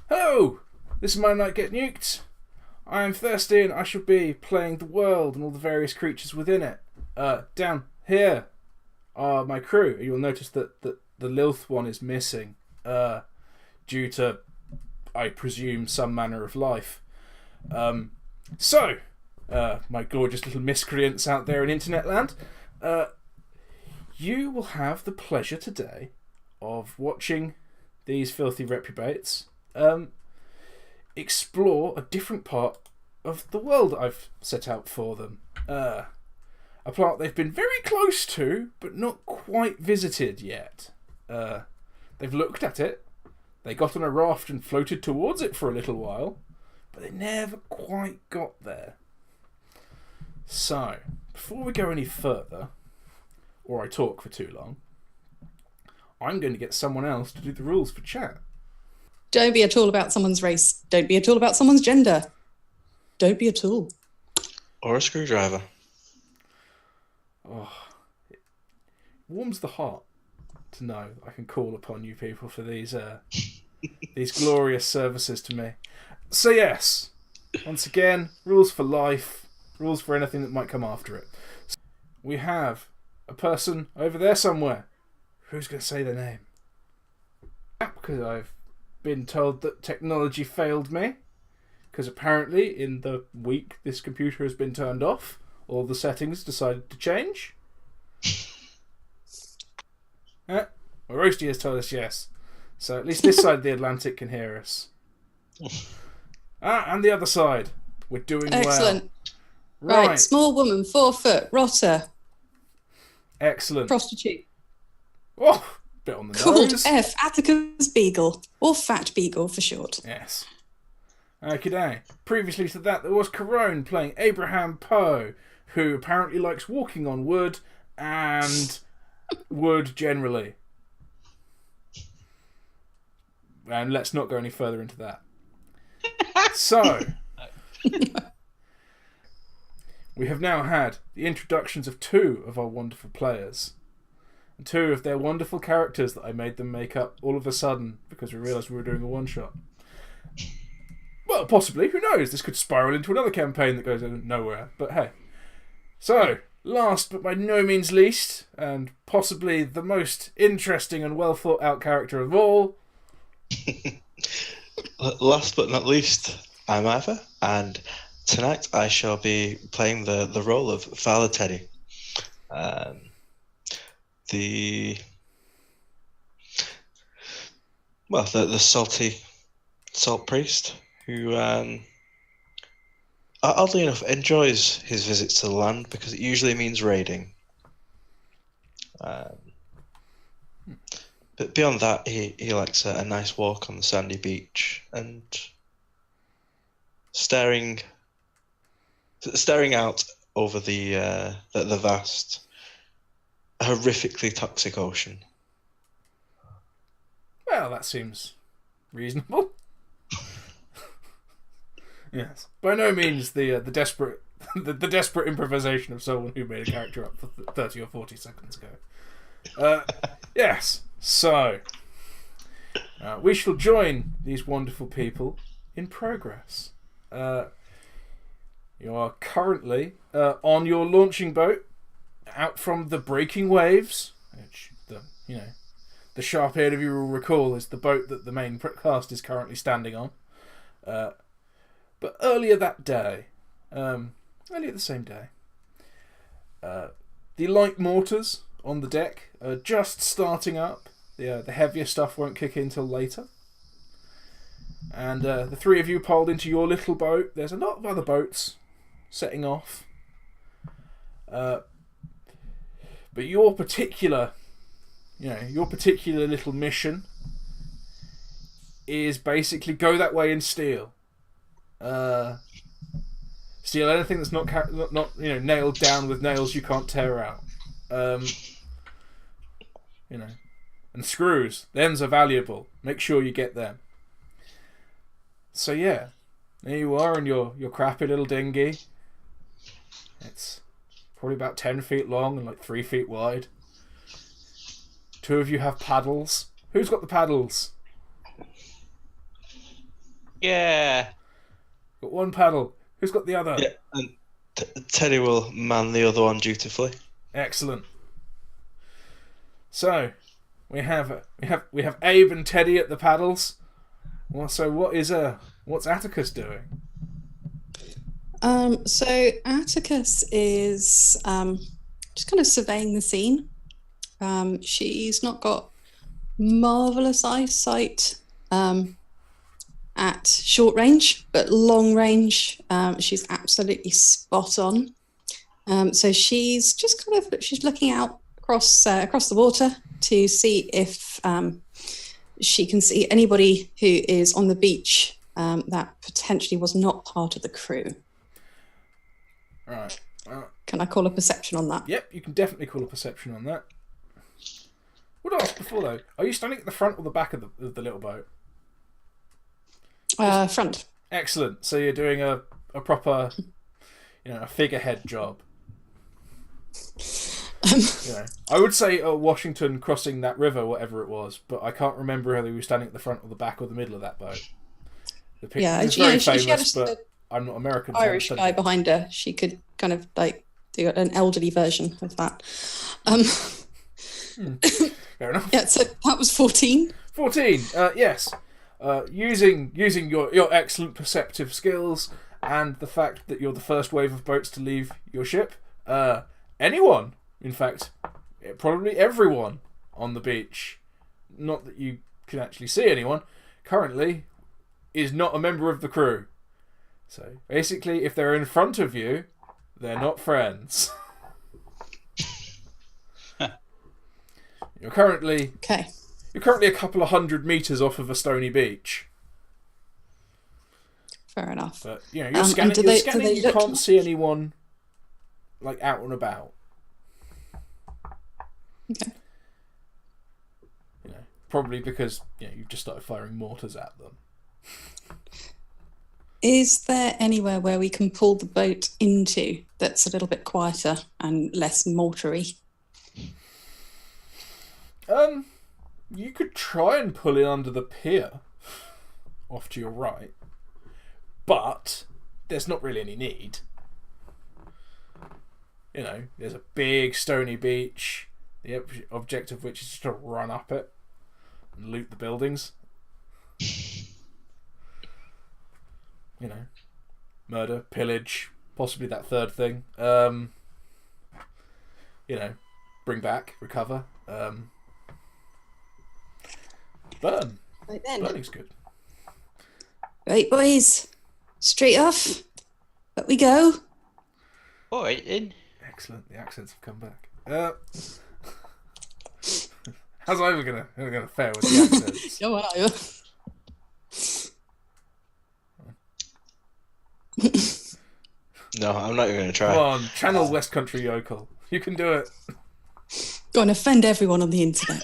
Hello! This is my night get nuked. I am thirsty and I shall be playing the world and all the various creatures within it. Down here are my crew. You'll notice that the Lilth one is missing due to, I presume, some manner of life. So, my gorgeous little miscreants out there in internet land, you will have the pleasure today of watching these filthy reprobates explore a different part of the world I've set out for them. A part they've been very close to, but not quite visited yet. They've looked at it, they got on a raft and floated towards it for a little while, but they never quite got there. So, before we go any further, or I talk for too long, I'm going to get someone else to do the rules for chat. Don't be at all about someone's race. Don't be at all about someone's gender. Don't be at all. Or a screwdriver. Oh, it warms the heart to know I can call upon you people for these these glorious services to me. So yes, once again, rules for life, rules for anything that might come after it. So we have a person over there somewhere. Who's going to say their name? Because I've been told that technology failed me. Because apparently in the week this computer has been turned off, all the settings decided to change. Well, Roasty has told us yes. So at least this side of the Atlantic can hear us. And the other side. We're doing Excellent. well. Right, small woman, 4 foot, rotter, Excellent. prostitute. Oh, bit on the Called nose. F. Atticus Beagle, or Fat Beagle for short. Yes. Okay. Previously to that, there was Kerone playing Abraham Poe, who apparently likes walking on wood and wood generally. And let's not go any further into that. So, we have now had the introductions of 2 of our wonderful players. And 2 of their wonderful characters that I made them make up all of a sudden because we realised we were doing a one-shot. Well, possibly. Who knows? This could spiral into another campaign that goes nowhere. But hey. So, last but by no means least, and possibly the most interesting and well thought out character of all. Last but not least, I'm Eivor, and tonight I shall be playing the role of Father Teddy. The salty salt priest who, oddly enough, enjoys his visits to the land because it usually means raiding. But beyond that, he likes a nice walk on the sandy beach and staring out over the vast, horrifically toxic ocean. Well, that seems reasonable. Yes, by no means the desperate the desperate improvisation of someone who made a character up for 30 or 40 seconds ago. Yes, so we shall join these wonderful people in progress. You are currently on your launching boat, out from the breaking waves, which the sharp-haired of you will recall is the boat that the main cast is currently standing on. But earlier that day, earlier the same day, the light mortars on the deck are just starting up. The heavier stuff won't kick in till later. And the 3 of you piled into your little boat. There's a lot of other boats setting off. But your particular little mission is basically go that way and steal. Steal anything that's not nailed down with nails you can't tear out. And screws. Them's are valuable. Make sure you get them. So yeah, there you are in your crappy little dinghy. It's probably about 10 feet long and like 3 feet wide. 2 of you have paddles. Who's got the paddles? Yeah. Got one paddle. Who's got the other? Yeah. And Teddy will man the other one dutifully. Excellent. So, we have Abe and Teddy at the paddles. Well, so what's Atticus doing? So Atticus is just kind of surveying the scene. She's not got marvelous eyesight at short range, but long range, she's absolutely spot on. So she's just she's looking out across the water to see if she can see anybody who is on the beach that potentially was not part of the crew. All right. Can I call a perception on that? Yep, you can definitely call a perception on that. What did I ask before though? Are you standing at the front or the back of the little boat? Front. Excellent. So you're doing a proper, a figurehead job. I would say Washington crossing that river, whatever it was, but I can't remember whether you were standing at the front or the back or the middle of that boat. The picture is very famous, but I'm not American. Irish guy behind her. She could kind of do an elderly version of that. Fair enough. Yeah, so that was 14. 14. Yes. Using your excellent perceptive skills and the fact that you're the first wave of boats to leave your ship, anyone, in fact, probably everyone on the beach, not that you can actually see anyone, currently is not a member of the crew. So basically, if they're in front of you, they're not friends. You're currently a couple of 100 meters off of a stony beach. Fair enough. But you're scanning. You can't see anyone out and about. Okay. Probably because you've just started firing mortars at them. Is there anywhere where we can pull the boat into that's a little bit quieter and less mortary? You could try and pull it under the pier off to your right, but there's not really any need. There's a big stony beach, the object of which is just to run up it and loot the buildings. Murder, pillage, possibly that third thing. Bring back, recover. Burn. Right then. Burning's good. Right, boys. Straight off. Up we go. All right, then. Excellent. The accents have come back. How's Eivor gonna fare with the accents? Go on, Eivor. No, I'm not even going to try. Come on, channel West Country Yokel. You can do it. Go and offend everyone on the internet.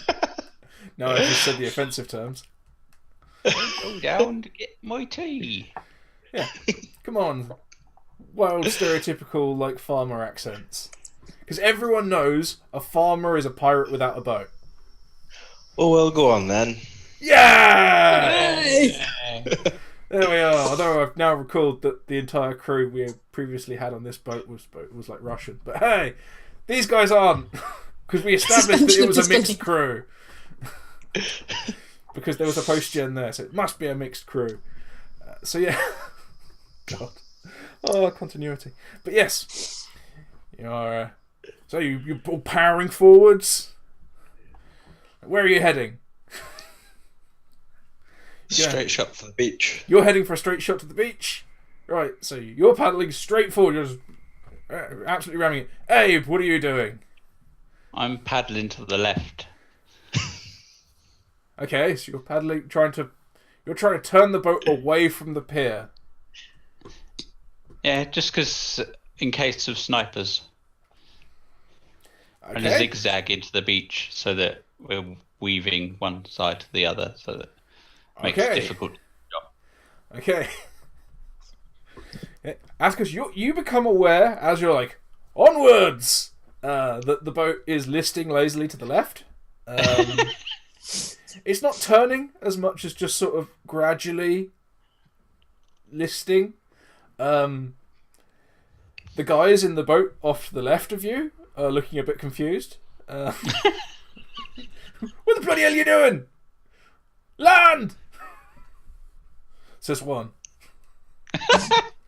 No, I just said the offensive terms. Go down to get my tea. Yeah, come on. Wild, stereotypical, farmer accents. Because everyone knows a farmer is a pirate without a boat. Oh, well, go on then. Yeah! Hey! There we are. Although I've now recalled that the entire crew we previously had on this boat was Russian. But hey, these guys aren't. Because we established that it was a mixed crew. Because there was a post-gen there, so it must be a mixed crew. So yeah. God. Oh, continuity. But yes. You're all powering forwards. Where are you heading? Straight shot for the beach. You're heading for a straight shot to the beach? Right, so you're paddling straight forward. You're just absolutely ramming it. Abe, what are you doing? I'm paddling to the left. Okay, so you're paddling, trying to turn the boat away from the pier. Yeah, just because in case of snipers. Okay. And a zigzag into the beach so that we're weaving one side to the other, so that it makes it difficult. Okay. Atticus, you become aware as you're onwards, that the boat is listing lazily to the left. It's not turning as much as just sort of gradually listing. The guys in the boat off to the left of you are looking a bit confused. What the bloody hell are you doing? Land! Says one.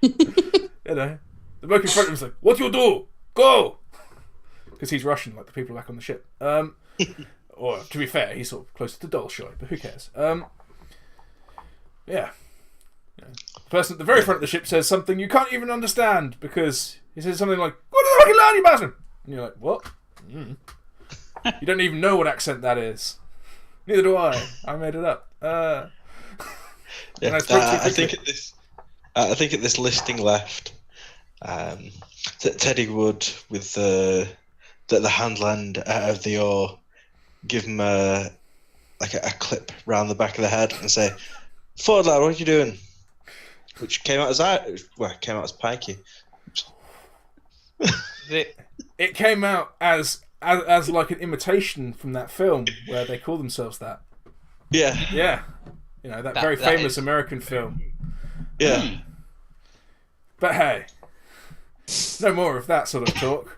You know, the bloke in front of him's like, what you do? Go! Because he's Russian, like the people back on the ship. Or, to be fair, he's sort of closer to Dolshoy, but who cares? Yeah. The person at the very front of the ship says something you can't even understand, because he says something like, go to the fucking land, you bastard! And you're like, what? You don't even know what accent that is. Neither do I. I made it up. I think at this listing left, Teddy would, with the handland out of the oar, give him a clip round the back of the head and say, "Forward, lad, what are you doing?" Which came out as pikey. It came out as like an imitation from that film where they call themselves that. Yeah. Yeah. You know, that very famous American film. Yeah. But hey, no more of that sort of talk.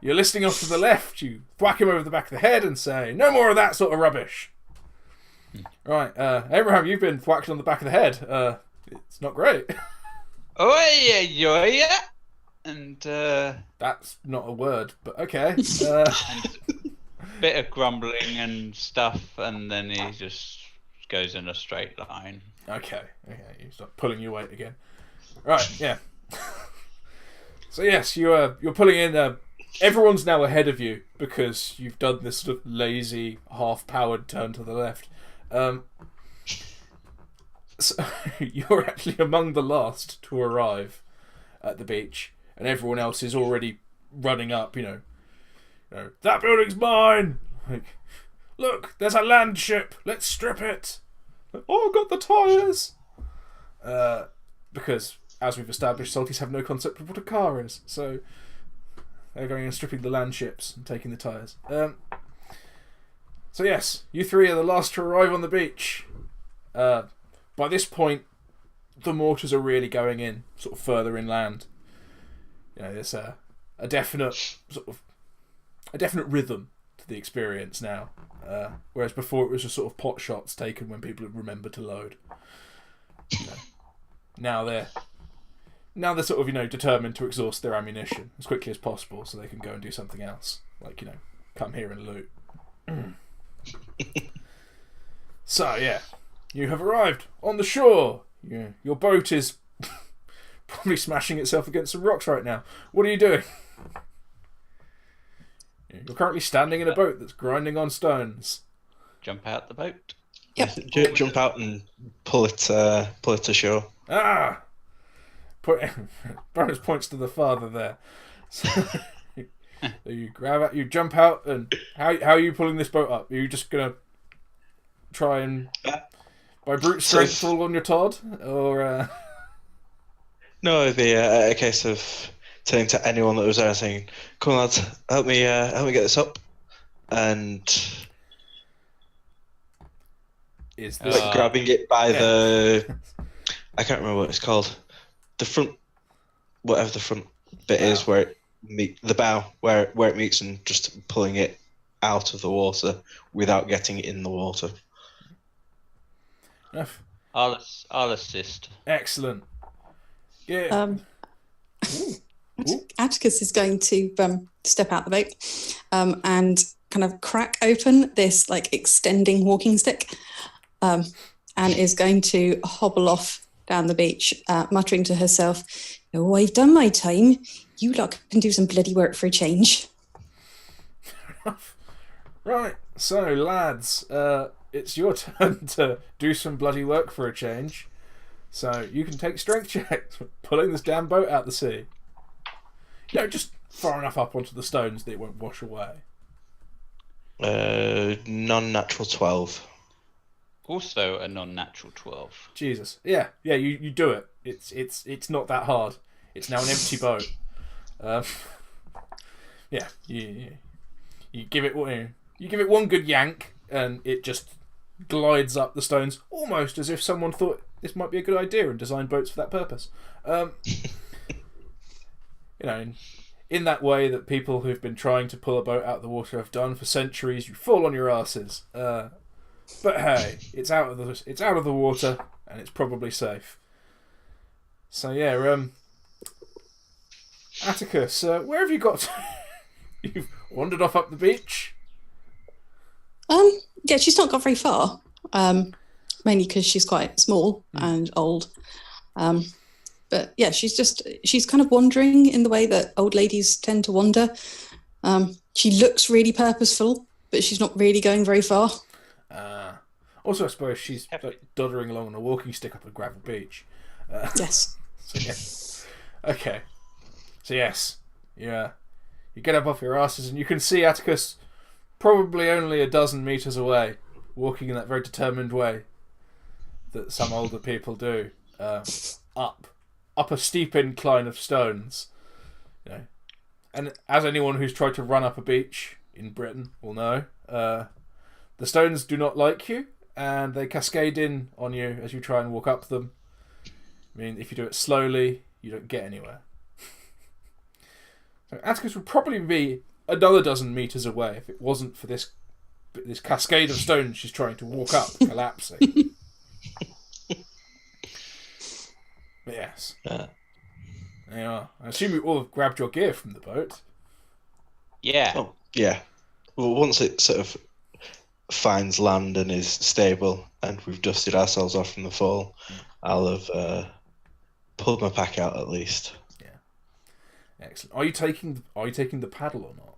You're listening off to the left, you whack him over the back of the head and say, no more of that sort of rubbish. Right, Abraham, you've been whacked on the back of the head. It's not great. Oh, yeah. And, that's not a word, but okay. and bit of grumbling and stuff, and then he just goes in a straight line. Okay, you start pulling your weight again. Right, yeah. So yes, you're pulling in. Everyone's now ahead of you because you've done this sort of lazy, half-powered turn to the left. So you're actually among the last to arrive at the beach, and everyone else is already running up. You know, that building's mine. Like, look, there's a land ship. Let's strip it. Oh, I've got the tyres. Because, as we've established, Salties have no concept of what a car is, so they're going and stripping the land ships and taking the tyres. So yes, you three are the last to arrive on the beach. By this point, the mortars are really going in, sort of further inland. You know, there's a definite rhythm to the experience now. Whereas before it was just sort of pot shots taken when people had remembered to load. You know, now they're sort of, determined to exhaust their ammunition as quickly as possible so they can go and do something else. Like, come here and loot. So, yeah. You have arrived on the shore. Your boat is probably smashing itself against some rocks right now. What are you doing? You're currently standing in a boat that's grinding on stones. Jump out the boat. Yep. Jump out and pull it ashore. Ah! Bonus points to the father there. So you jump out, and how are you pulling this boat up? Are you just gonna try and by brute strength fall on your Todd, or? No, it'd be a case of turning to anyone that was there and saying, "Come on, lads, help me get this up," and grabbing it by the, I can't remember what it's called, the front, whatever the front bit is where it the bow where it meets, and just pulling it out of the water without getting it in the water. Enough. I'll assist. Excellent. Yeah. Atticus is going to step out the boat and kind of crack open this extending walking stick, and is going to hobble off down the beach, muttering to herself, "Oh, I've done my time. You lot can do some bloody work for a change." Right, so lads, it's your turn to do some bloody work for a change. So you can take strength checks for pulling this damn boat out the sea. Just far enough up onto the stones that it won't wash away. Non-natural 12. Also a non-natural 12. Jesus, yeah, you do it. It's not that hard. It's now an empty boat. You give it one good yank, and it just glides up the stones, almost as if someone thought this might be a good idea and design boats for that purpose. In that way that people who've been trying to pull a boat out of the water have done for centuries. You fall on your asses. But hey, it's out of the water and it's probably safe. So yeah, Atticus, where have you got to? You've wandered off up the beach? Yeah, she's not got very far. Mainly because she's quite small and old. But yeah, she's kind of wandering in the way that old ladies tend to wander. She looks really purposeful, but she's not really going very far. Also, I suppose she's like doddering along on a walking stick up a gravel beach. Yes. So, yeah. Okay. So yes, yeah. You get up off your asses and you can see Atticus probably only 12 meters away, walking in that very determined way that some older people do, up a steep incline of stones. And as anyone who's tried to run up a beach in Britain will know, the stones do not like you, and they cascade in on you as you try and walk up them. I mean, if you do it slowly, you don't get anywhere. So Atticus would probably be another 12 meters away if it wasn't for this cascade of stones she's trying to walk up, collapsing. But yes. There you are. I assume you all have grabbed your gear from the boat. Yeah. Oh, yeah. Well, once it sort of finds land and is stable, and we've dusted ourselves off from the fall, I'll have pulled my pack out at least. Yeah. Excellent. Are you taking the paddle or not?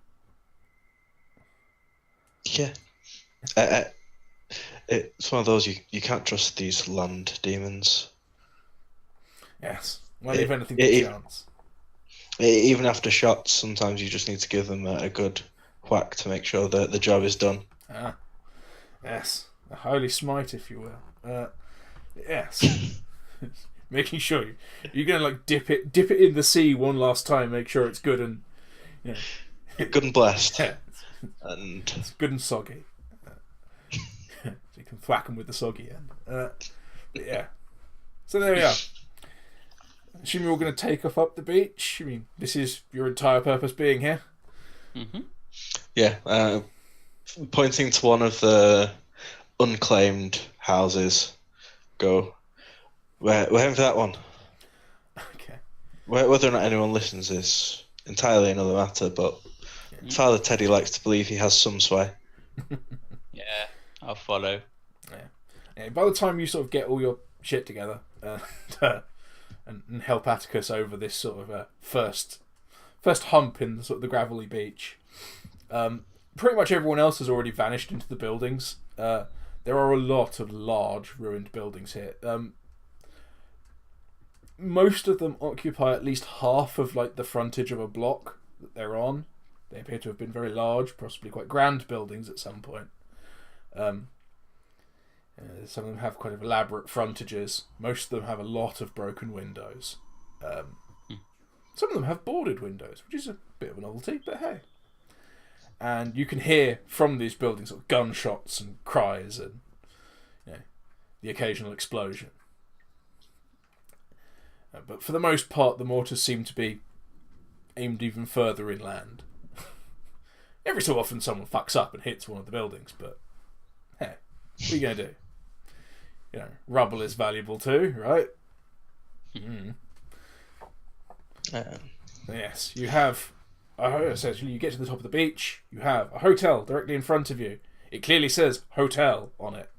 Yeah. It's one of those you can't trust these land demons. Yes. Well, if anything, a chance. Even after shots, sometimes you just need to give them a good whack to make sure that the job is done. Ah. Yes. A holy smite, if you will. Yes. Making sure you're going to like dip it in the sea one last time, make sure it's good and good and blessed. Yeah. And it's good and soggy. So you can thwack them with the soggy end. Yeah. So there we are. Assume you're all going to take off up the beach. I mean, this is your entire purpose being here. Mm-hmm. Yeah. Pointing to one of the unclaimed houses. Go. We're heading for that one. Okay. Whether or not anyone listens is entirely another matter, but Father Teddy likes to believe he has some sway. Yeah, I'll follow. Yeah. By the time you sort of get all your shit together and help Atticus over this sort of first hump in the sort of the gravelly beach, pretty much everyone else has already vanished into the buildings. There are a lot of large ruined buildings here. Most of them occupy at least half of like the frontage of a block that they're on. They appear to have been very large, possibly quite grand buildings at some point. Some of them have quite elaborate frontages. Most of them have a lot of broken windows. Some of them have boarded windows, which is a bit of a novelty, but hey. And you can hear from these buildings sort of gunshots and cries and the occasional explosion. But for the most part, the mortars seem to be aimed even further inland. Every so often someone fucks up and hits one of the buildings, but hey, what are you going to do? Rubble is valuable too, right? Yes, you have... Essentially, you get to the top of the beach, you have a hotel directly in front of you. It clearly says hotel on it.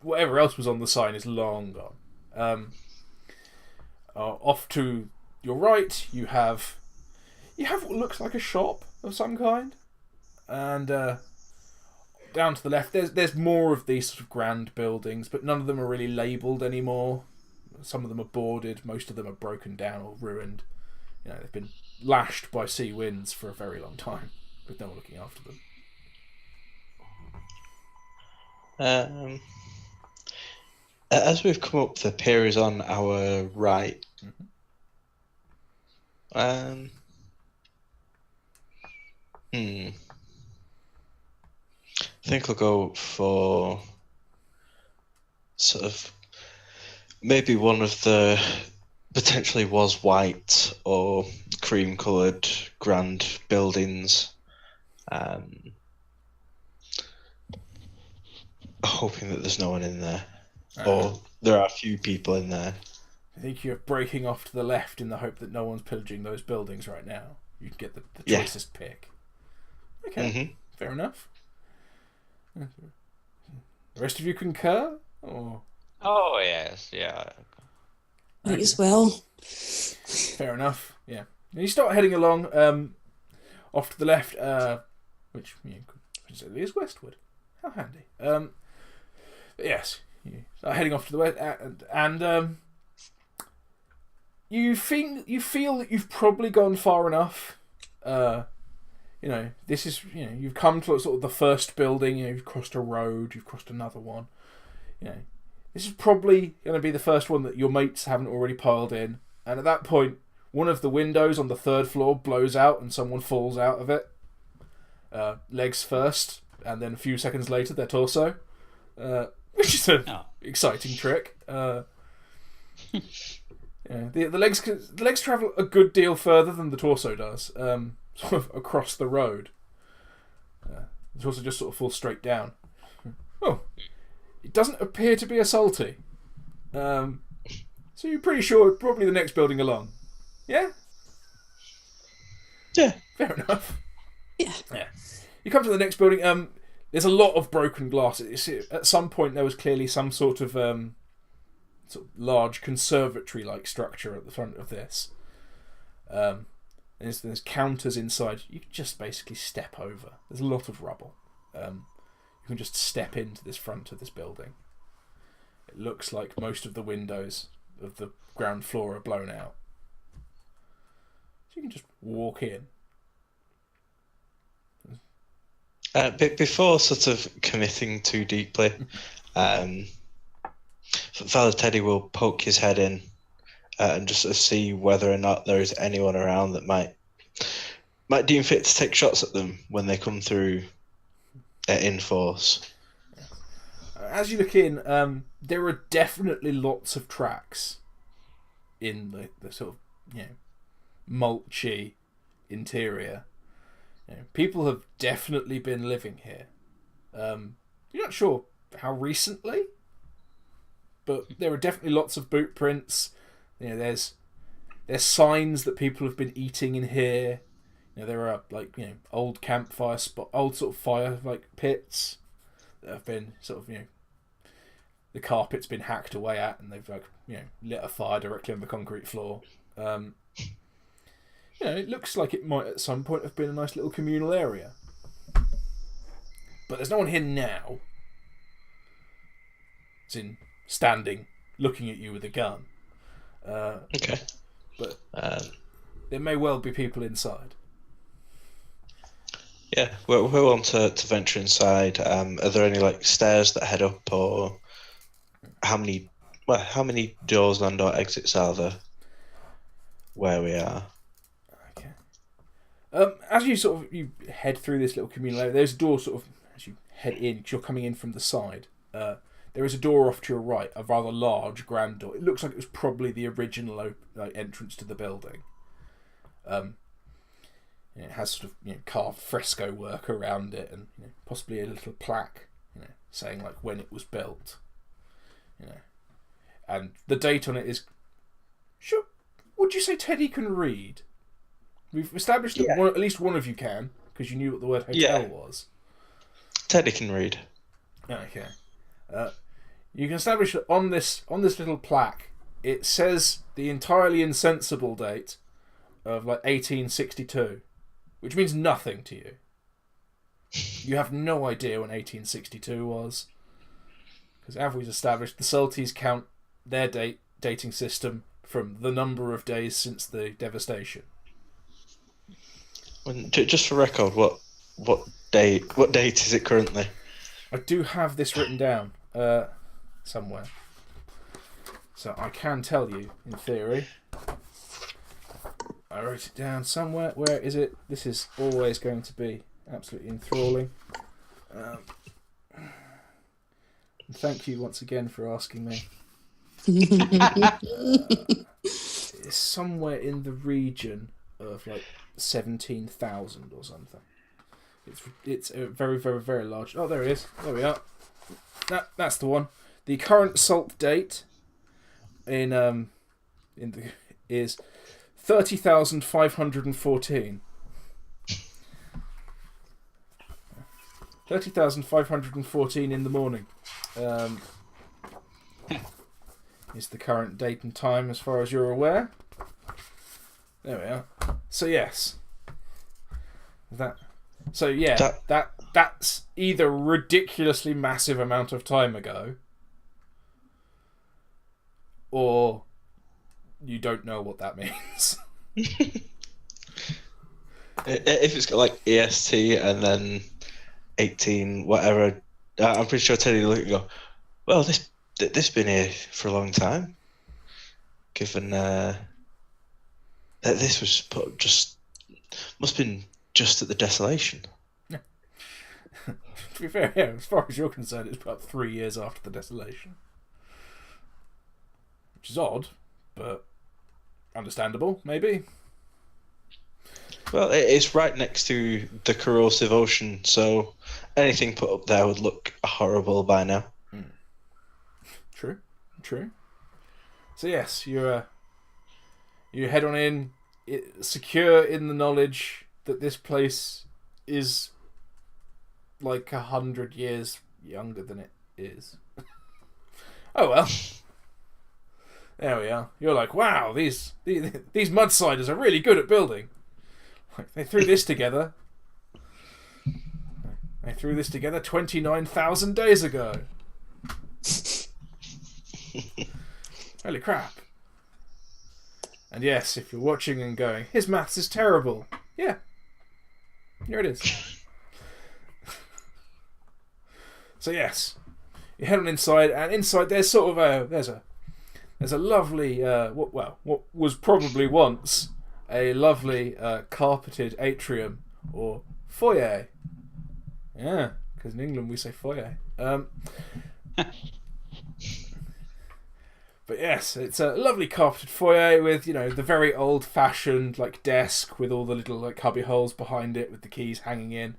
Whatever else was on the sign is long gone. Off to your right, you have what looks like a shop of some kind, and down to the left, there's more of these sort of grand buildings, but none of them are really labelled anymore. Some of them are boarded, most of them are broken down or ruined. They've been lashed by sea winds for a very long time, with no one looking after them. As we've come up, the pier is on our right. I think I'll go for sort of maybe one of the potentially was white or cream-coloured grand buildings. Hoping that there's no one in there, or there are a few people in there. I think you're breaking off to the left in the hope that no one's pillaging those buildings right now. You can get the choicest pick. Okay, fair enough. The rest of you concur? Or... Oh, yes, yeah. Might as well. Fair enough, yeah. And you start heading along off to the left, which is westward. How handy. But yes, you start heading off to the west, and you feel that you've probably gone far enough. This is you've come to sort of the first building. You've crossed a road. You've crossed another one. This is probably going to be the first one that your mates haven't already piled in. And at that point, one of the windows on the third floor blows out, and someone falls out of it. Legs first, and then a few seconds later, their torso. Which is an exciting trick. The legs travel a good deal further than the torso does, sort of across the road. The torso just sort of falls straight down. Oh, it doesn't appear to be a salty. So you're pretty sure it's probably the next building along. Yeah? Yeah. Fair enough. Yeah. You come to the next building. There's a lot of broken glass. At some point, there was clearly some sort of large conservatory-like structure at the front of this. There's counters inside. You can just basically step over. There's a lot of rubble. You can just step into this front of this building. It looks like most of the windows of the ground floor are blown out. So you can just walk in. Before sort of committing too deeply, Father Teddy will poke his head in and just sort of see whether or not there is anyone around that might deem fit to take shots at them when they come through in force. As you look in, there are definitely lots of tracks in the sort of mulchy interior. People have definitely been living here. You're not sure how recently, but there are definitely lots of boot prints. There's signs that people have been eating in here. There are old campfire old sort of fire pits that have been sort of the carpet's been hacked away at, and they've lit a fire directly on the concrete floor. It looks like it might at some point have been a nice little communal area. But there's no one here now. It's in standing, looking at you with a gun. Okay. But there may well be people inside. Yeah, we want to venture inside. Are there any stairs that head up, or how many doors and or exits are there where we are? As you head through this little communal area, there's a door sort of as you head in, because you're coming in from the side. There is a door off to your right, a rather large grand door. It looks like it was probably the original entrance to the building. It has sort of carved fresco work around it, and possibly a little plaque, saying when it was built. And the date on it is. Sure, would you say Teddy can read? We've established that at least one of you can, because you knew what the word hotel was. Teddy can read. Okay. You can establish that on this little plaque, it says the entirely insensible date of 1862, which means nothing to you. You have no idea when 1862 was, because as we've established, the Salties count their dating system from the number of days since the devastation. Just for record, what date is it currently? I do have this written down somewhere, so I can tell you in theory. I wrote it down somewhere. Where is it? This is always going to be absolutely enthralling. Thank you once again for asking me. It's somewhere in the region of like 17,000 or something. It's a very, very, very large. Oh, there it is. There we are. That's the one. The current salt date is 30,514. 30,514 in the morning. Is the current date and time as far as you're aware. There we are. So yes. That's either a ridiculously massive amount of time ago, or you don't know what that means. If it's got like EST and then 18 whatever, I'm pretty sure Teddy will look and go, well, this been here for a long time, given that this was must have been just at the desolation. Yeah. To be fair, yeah, as far as you're concerned, it's about 3 years after the desolation, which is odd, but understandable, maybe. Well, it's right next to the corrosive ocean, so anything put up there would look horrible by now. True. So yes, you head on in, secure in the knowledge that this place is like 100 years younger than it is. Oh well. There we are. You're like, wow, these mudsiders are really good at building. Like, they threw this together. They threw this together 29,000 days ago. Holy crap. And yes, if you're watching and going, his maths is terrible. Yeah. Here it is. So yes, you head on inside, and inside there's sort of there's a lovely what was probably once a lovely carpeted atrium or foyer. Yeah, because in England we say foyer. But yes, it's a lovely carpeted foyer with, the very old-fashioned like desk with all the little like cubby holes behind it with the keys hanging in.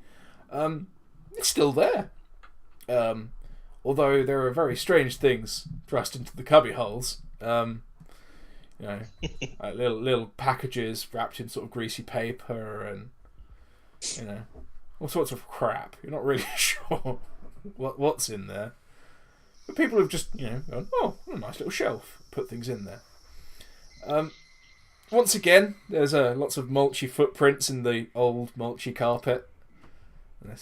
It's still there. Although there are very strange things thrust into the cubby holes. Like little packages wrapped in sort of greasy paper and all sorts of crap. You're not really sure what's in there. But people have just, gone, oh, what a nice little shelf. Put things in there. Once again, there's lots of mulchy footprints in the old mulchy carpet. And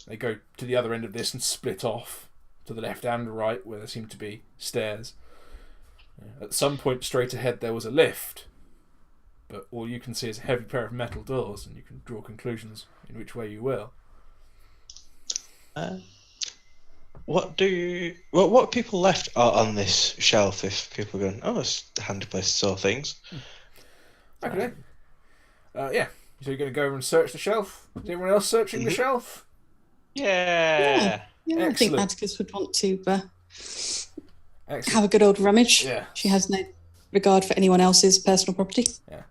they go to the other end of this and split off to the left and right, where there seem to be stairs. At some point straight ahead there was a lift, but all you can see is a heavy pair of metal doors, and you can draw conclusions in which way you will. What people left on this shelf if people are going, oh, it's a handy place to store things? Okay. Yeah. So you're going to go over and search the shelf? Is anyone else searching the shelf? Yeah. I think Atticus would want to Excellent. have a good old rummage. Yeah. She has no regard for anyone else's personal property. Yeah.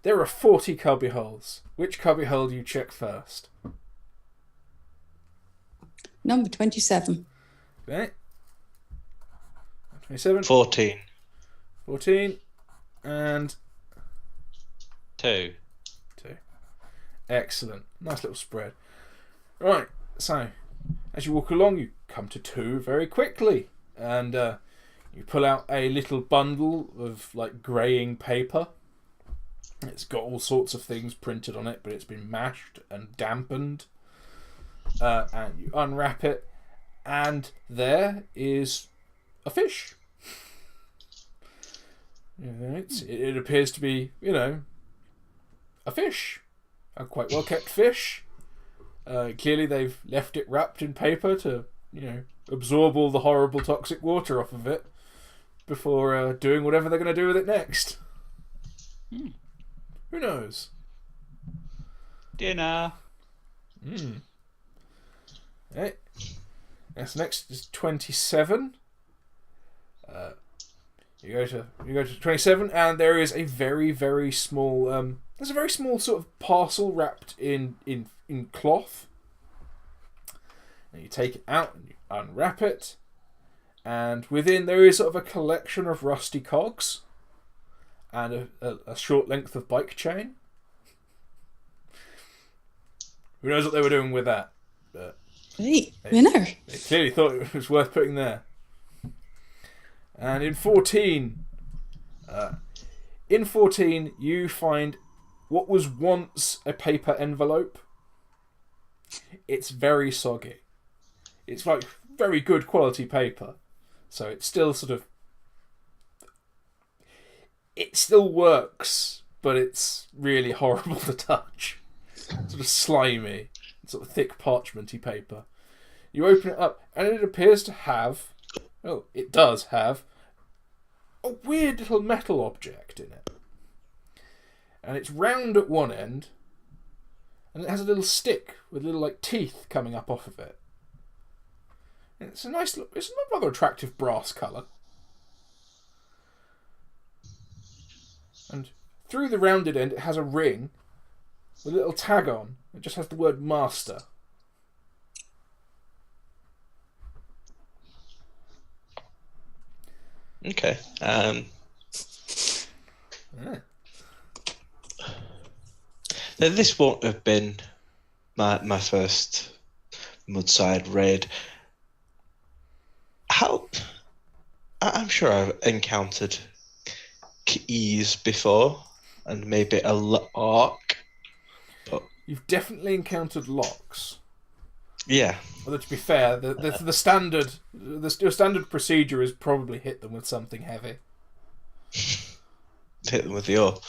There are 40 cubby holes. Which cubby hole do you check first? Number 27. Okay. 27. 14. 14. And 2. Excellent. Nice little spread. Right, so as you walk along, you come to 2 very quickly, and you pull out a little bundle of like greying paper. It's got all sorts of things printed on it, but it's been mashed and dampened. And you unwrap it, and there is a fish. It appears to be, a fish. A quite well kept fish. Clearly they've left it wrapped in paper to, absorb all the horrible toxic water off of it before doing whatever they're going to do with it next. Who knows? Dinner. Okay. Yes, next is 27. You go to 27, and there is a very, very small. There's a very small sort of parcel wrapped in cloth. And you take it out and you unwrap it, and within there is sort of a collection of rusty cogs and a short length of bike chain. Who knows what they were doing with that? But Hey, you know. they clearly thought it was worth putting there. And in 14, you find what was once a paper envelope. It's very soggy. It's like very good quality paper, so it's still sort of. It still works, but it's really horrible to touch. Sort of slimy, sort of thick parchmenty paper. You open it up, and it appears to have. Oh, it does have a weird little metal object in it. And it's round at one end, and it has a little stick with little like teeth coming up off of it. And it's a rather attractive brass colour. And through the rounded end it has a ring with a little tag on. It just has the word master. Okay. Yeah. Now, this won't have been my first Mudside raid. I'm sure I've encountered keys before, and maybe a lock. But You've definitely encountered locks. yeah, Although to be fair, the standard procedure is probably hit them with something heavy. hit them with the oar,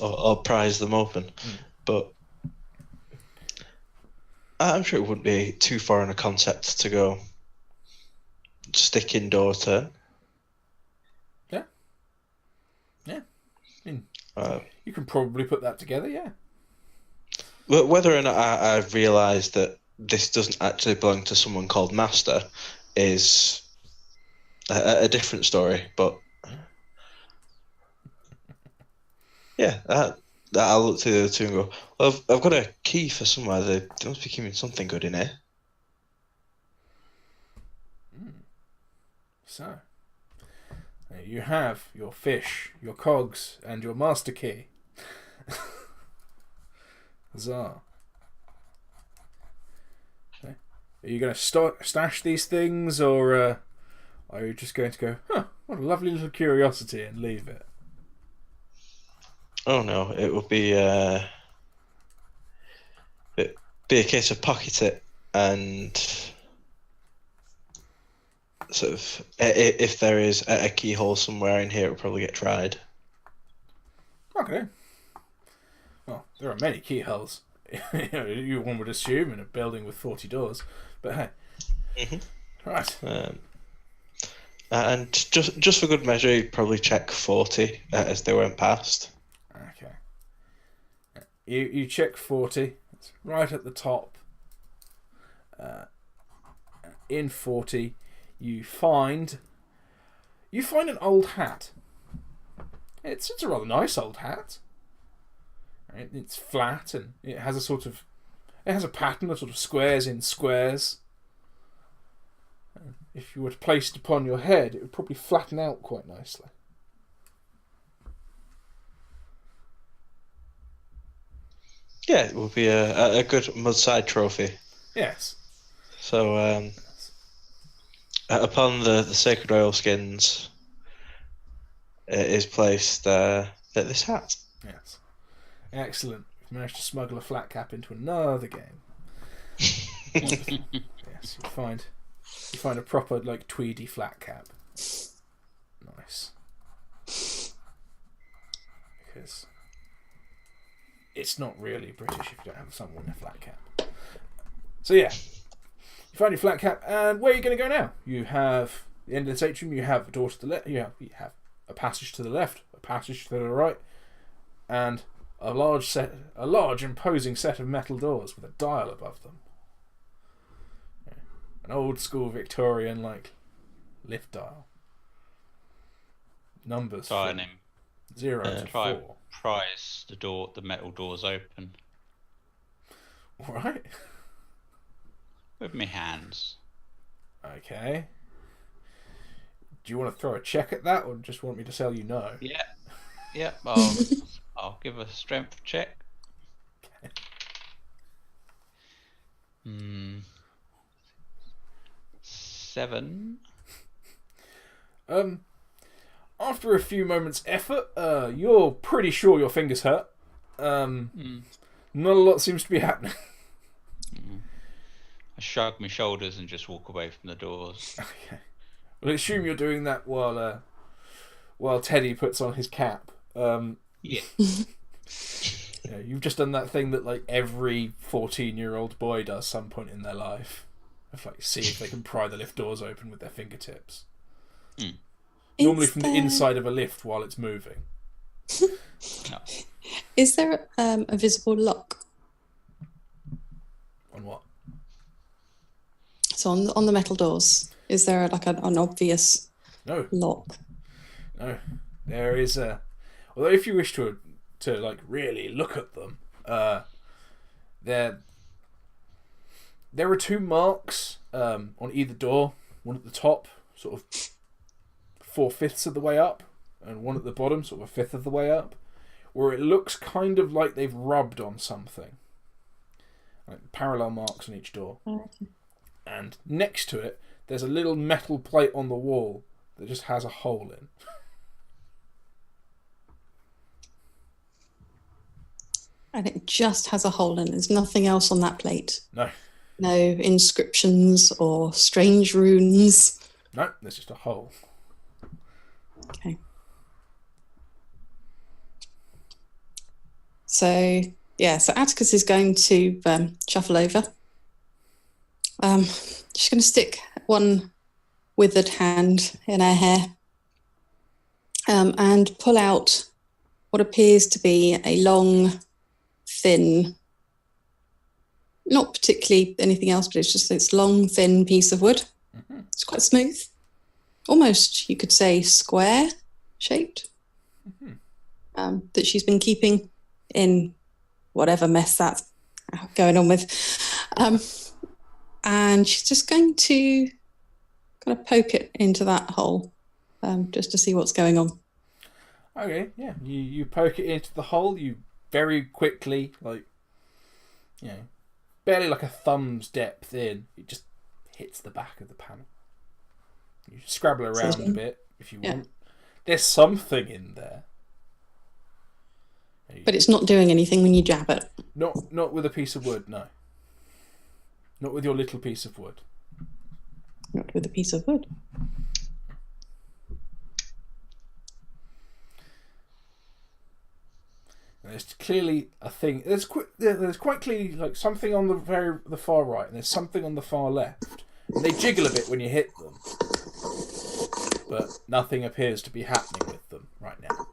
or prise them open. But I'm sure it wouldn't be too foreign a concept to go stick in door turn. Yeah. You can probably put that together, yeah. But whether or not I've realised that this doesn't actually belong to someone called Master is a different story. But yeah, I'll look to the other two and go, well, I've got a key for somewhere. They must be keeping something good in here. So, you have your fish, your cogs, and your master key. Huzzah. Okay. Are you going to stash these things, or are you just going to go, what a lovely little curiosity, and leave it? Oh no, it would be a case of pocket it and sort of if there is a keyhole somewhere in here, it'll probably get tried. Okay. Well, there are many keyholes. One would assume in a building with 40 doors, but hey. Mm-hmm. Right. And just for good measure, you'd probably check 40 as they went past. Okay. You check 40. It's right at the top. In 40, you find an old hat. It's a rather nice old hat. It's flat and it has a pattern of sort of squares in squares. If you were to place it upon your head, it would probably flatten out quite nicely. Yeah, it will be a good Mudside trophy. Yes. So, upon the sacred oil skins, it is placed this hat. Yes. Excellent. We've managed to smuggle a flat cap into another game. Yes, you find a proper like tweedy flat cap. Nice. Because it's not really British if you don't have someone in a flat cap. So yeah, you find your flat cap, and where are you going to go now? You have the end of the atrium. You have a door to the left. You have a passage to the left, a passage to the right, and a large imposing set of metal doors with a dial above them. An old school Victorian like lift dial. numbers Try from him. 0 to Try 4. prise the metal doors open All right. with my hands. Okay. Do you want to throw a check at that, or just want me to tell you no? Yeah. I'll give a strength check. Okay. 7. After a few moments' effort, you're pretty sure your fingers hurt. Not a lot seems to be happening. I shrug my shoulders and just walk away from the doors. Okay. Well, I assume you're doing that while Teddy puts on his cap. Yeah. Yeah, you've just done that thing that like every 14-year-old boy does some point in their life. Of like see if they can pry the lift doors open with their fingertips. Normally from the inside of a lift while it's moving. No. Is there a visible lock? On what? So on the metal doors, is there like an obvious lock? No. There is a... Although if you wish to like really look at them, there are 2 marks on either door. One at the top, sort of 4/5 of the way up, and one at the bottom, sort of 1/5 of the way up, where it looks kind of like they've rubbed on something. Like parallel marks on each door. Okay. And next to it, there's a little metal plate on the wall that just has a hole in. And it just has a hole in it. There's nothing else on that plate. No. No inscriptions or strange runes. No, there's just a hole. Okay. So Atticus is going to shuffle over. She's going to stick one withered hand in her hair and pull out what appears to be a long, thin, not particularly anything else, but it's just this long, thin piece of wood. Mm-hmm. It's quite smooth. Almost, you could say, square shaped. Mm-hmm. That she's been keeping in whatever mess that's going on with. And she's just going to kind of poke it into that hole just to see what's going on. Okay, yeah. You poke it into the hole, you very quickly, barely like a thumb's depth in, it just hits the back of the panel. You scrabble around a bit if you want. There's something in there. But it's not doing anything when you jab it. Not with a piece of wood, no. Not with your little piece of wood. Not with a piece of wood. There's clearly a thing. There's quite clearly like something on the far right, and there's something on the far left. And they jiggle a bit when you hit them, but nothing appears to be happening with them right now.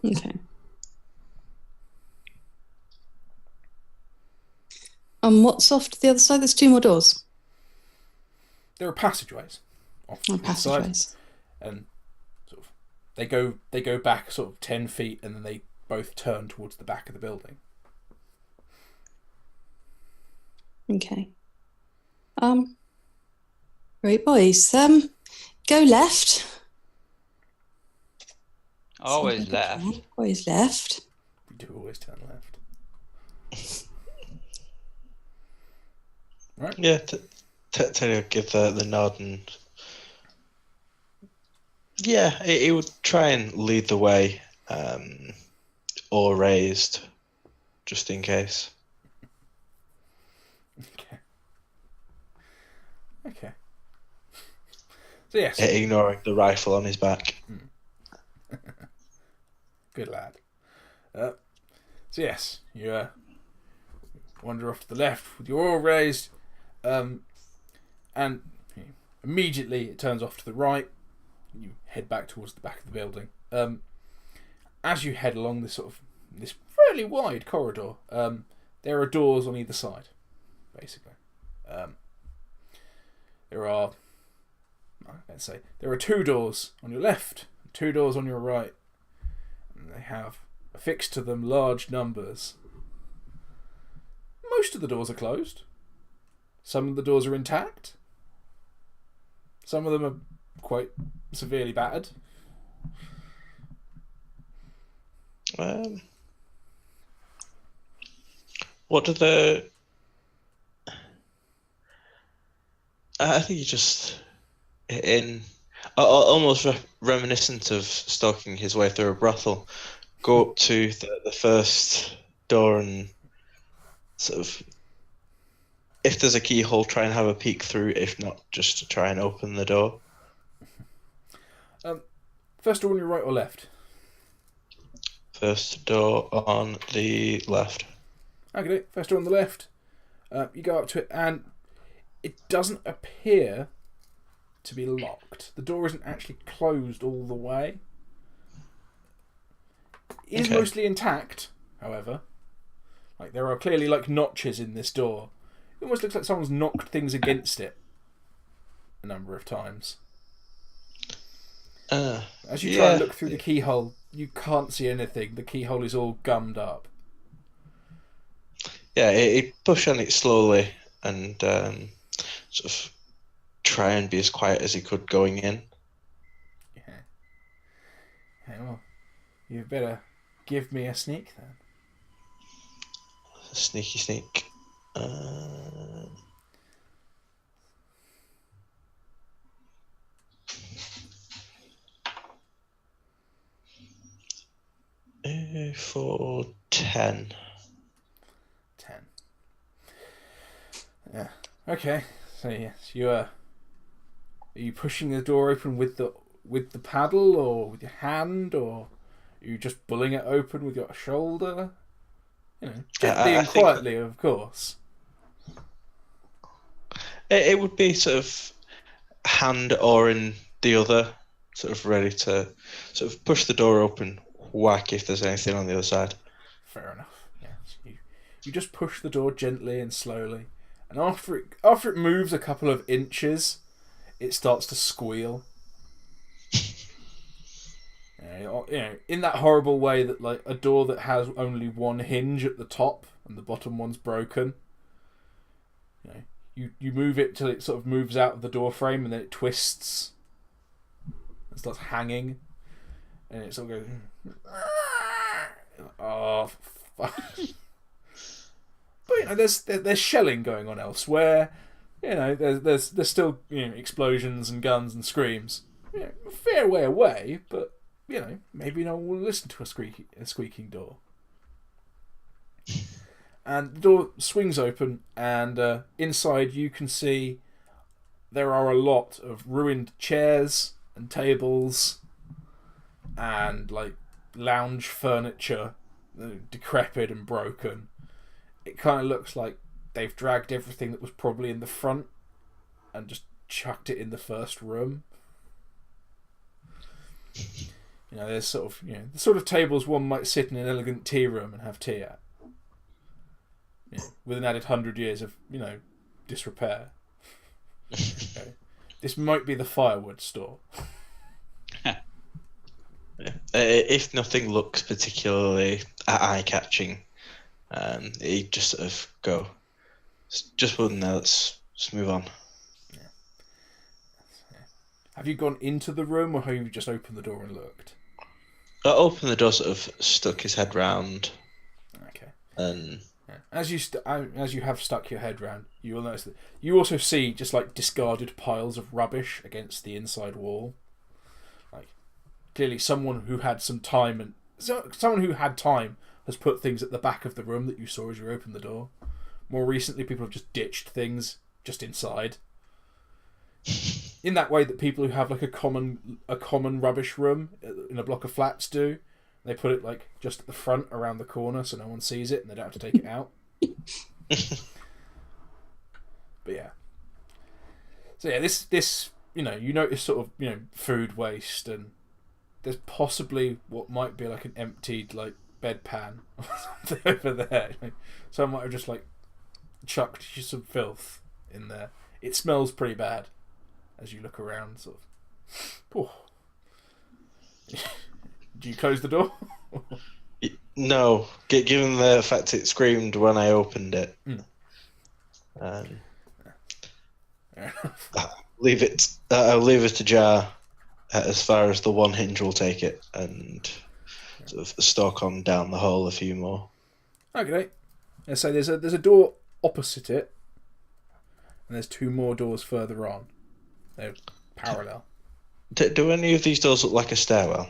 Okay. And what's off to the other side? There's 2 more doors. There are passageways off to the side, and sort of they go back sort of 10 feet, and then they both turn towards the back of the building. Okay. Right, boys. Go left. Always left. Always left. We do always turn left. Right. Yeah, Teddy will give the nod, and yeah, he would try and lead the way, or raised, just in case. Okay. So yes, ignoring the rifle on his back. Good lad. So yes, you wander off to the left with your oar raised, and immediately it turns off to the right. You head back towards the back of the building. As you head along this fairly wide corridor, there are doors on either side, basically. There are 2 doors on your left, 2 doors on your right, and they have affixed to them large numbers. Most of the doors are closed. Some of the doors are intact. Some of them are quite severely battered. What do the... I think you just... almost reminiscent of stalking his way through a brothel, go up to the first door and sort of... If there's a keyhole, try and have a peek through. If not, just to try and open the door. First door on your right or left? First door on the left. Okay, first door on the left. You go up to it and it doesn't appear to be locked. The door isn't actually closed all the way. It is mostly intact, however. Like there are clearly like notches in this door. It almost looks like someone's knocked things against it a number of times. As you try and look through the keyhole, you can't see anything. The keyhole is all gummed up. Yeah, he push on it slowly and sort of try and be as quiet as he could going in. Yeah. Well, you better give me a sneak then. Sneaky sneak. 10. 10. Yeah. Okay. So yes, are you pushing the door open with the paddle or with your hand, or are you just pulling it open with your shoulder? Gently and quietly, of course. It would be sort of hand or in the other, sort of ready to sort of push the door open, whack if there's anything on the other side. Fair enough. Yes, you just push the door gently and slowly, and after it moves a couple of inches, it starts to squeal. In that horrible way that like a door that has only one hinge at the top and the bottom one's broken. You move it till it sort of moves out of the door frame and then it twists and starts hanging, and it sort of goes. Oh, fuck. But there's shelling going on elsewhere. There's still explosions and guns and screams. A fair way away, but maybe no one will listen to a squeaking door. And the door swings open, and inside you can see there are a lot of ruined chairs and tables and like lounge furniture, decrepit and broken. It kind of looks like they've dragged everything that was probably in the front and just chucked it in the first room. There's sort of the sort of tables one might sit in an elegant tea room and have tea at. With an added 100 years of disrepair. This might be the firewood store. If nothing looks particularly eye-catching, you just sort of go, just wouldn't know, let's move on. Yeah. Have you gone into the room, or have you just opened the door and looked? I opened the door, sort of stuck his head round. Okay. And as you have stuck your head round, you will notice that you also see just like discarded piles of rubbish against the inside wall. Like clearly, someone who had time has put things at the back of the room that you saw as you opened the door. More recently, people have just ditched things just inside. In that way that people who have like a common rubbish room in a block of flats do. They put it like just at the front around the corner so no one sees it and they don't have to take it out. But yeah. So yeah, this you notice sort of food waste, and there's possibly what might be like an emptied like bedpan or something over there. Someone might have just like chucked some filth in there. It smells pretty bad as you look around, sort of. Oh. Do you close the door? No, given the fact it screamed when I opened it. Leave it. I'll leave it ajar as far as the one hinge will take it, and sort of stalk on down the hole a few more. Okay. So there's a door opposite it, and there's 2 more doors further on. They're parallel. Do any of these doors look like a stairwell?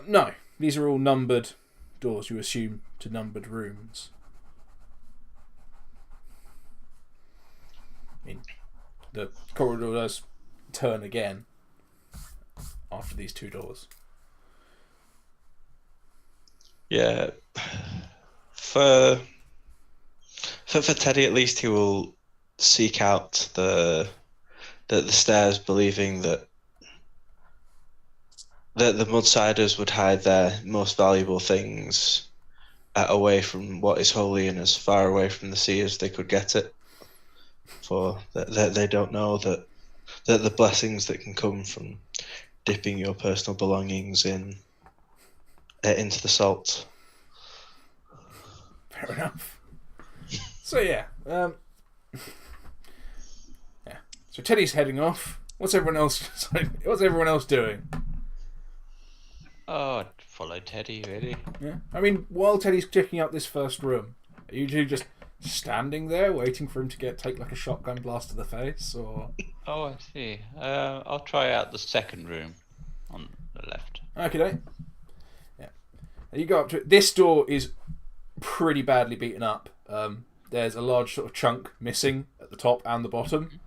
No, these are all numbered doors. You assume to numbered rooms. I mean, the corridor does turn again after these 2 doors. Yeah. For Teddy, at least, he will seek out the stairs, believing that the Mudsiders would hide their most valuable things away from what is holy and as far away from the sea as they could get it. For they don't know that the blessings that can come from dipping your personal belongings into the salt. Fair enough. So yeah. So Teddy's heading off. What's everyone else doing? Oh, I'd follow Teddy, really. Yeah. I mean, while Teddy's checking out this first room, are you two just standing there waiting for him to take like a shotgun blast to the face, or? Oh, I see. I'll try out the second room on the left. Okay. Yeah. You go up to it. This door is pretty badly beaten up. There's a large sort of chunk missing at the top and the bottom.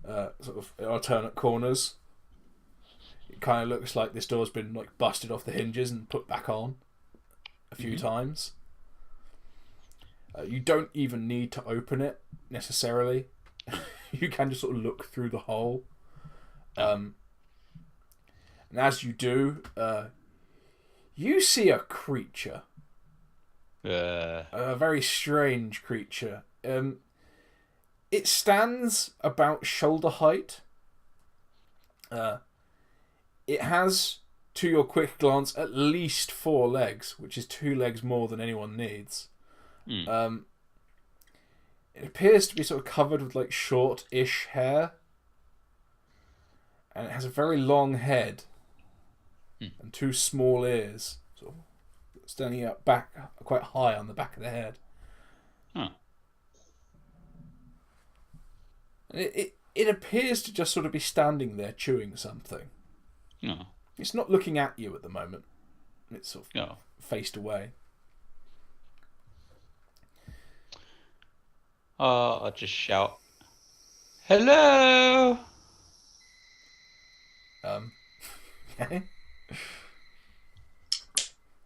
Sort of alternate corners. It kind of looks like this door's been like busted off the hinges and put back on a few times. You don't even need to open it necessarily. You can just sort of look through the hole. And as you do, you see a creature. A very strange creature. It stands about shoulder height. It has, to your quick glance, at least 4 legs, which is 2 legs more than anyone needs. It appears to be sort of covered with like short-ish hair, and it has a very long head and 2 small ears, sort of standing up back quite high on the back of the head. It appears to just sort of be standing there chewing something. It's not looking at you at the moment. It's sort of faced away. I'll just shout, "Hello!" Okay.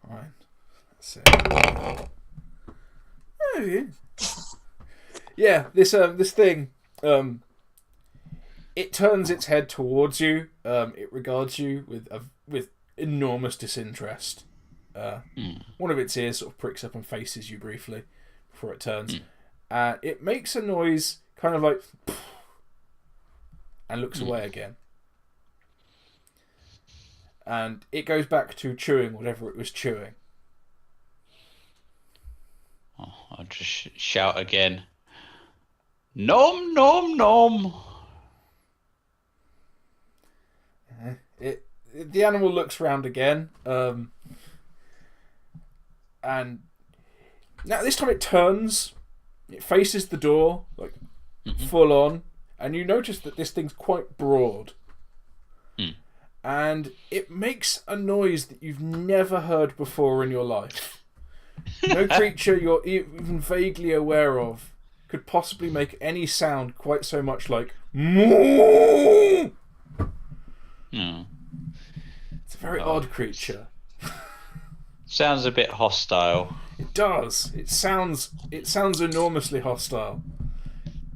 Alright. That's it. Oh, yeah. Yeah, this thing, it turns its head towards you. It regards you with enormous disinterest. One of its ears sort of pricks up and faces you briefly before it turns. It makes a noise, kind of like, and looks away again. And it goes back to chewing whatever it was chewing. I'll just shout again, "Nom nom nom!" The animal looks round again, and now this time it turns. It faces the door, like full on, and you notice that this thing's quite broad. And it makes a noise that you've never heard before in your life. No creature you're even vaguely aware of could possibly make any sound quite so much like moo. It's a very odd creature. Sounds a bit hostile. It does. It sounds enormously hostile.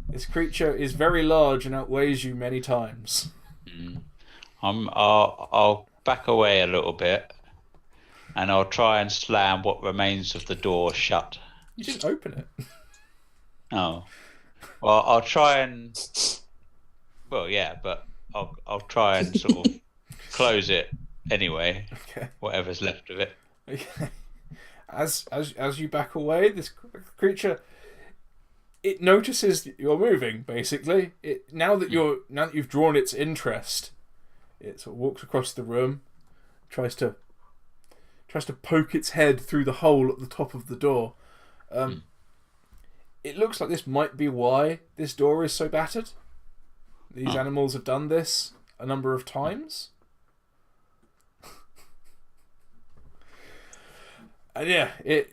This creature is very large and outweighs you many times. I'll back away a little bit, and I'll try and slam what remains of the door shut. You didn't open it. Oh. Well, I'll try and... Well, yeah, but I'll try and sort of close it anyway. Okay. Whatever's left of it. Okay. As you back away, this creature, it notices that you're moving. Basically, now that you've drawn its interest, it sort of walks across the room, tries to poke its head through the hole at the top of the door. It looks like this might be why this door is so battered. These animals have done this a number of times. And yeah, it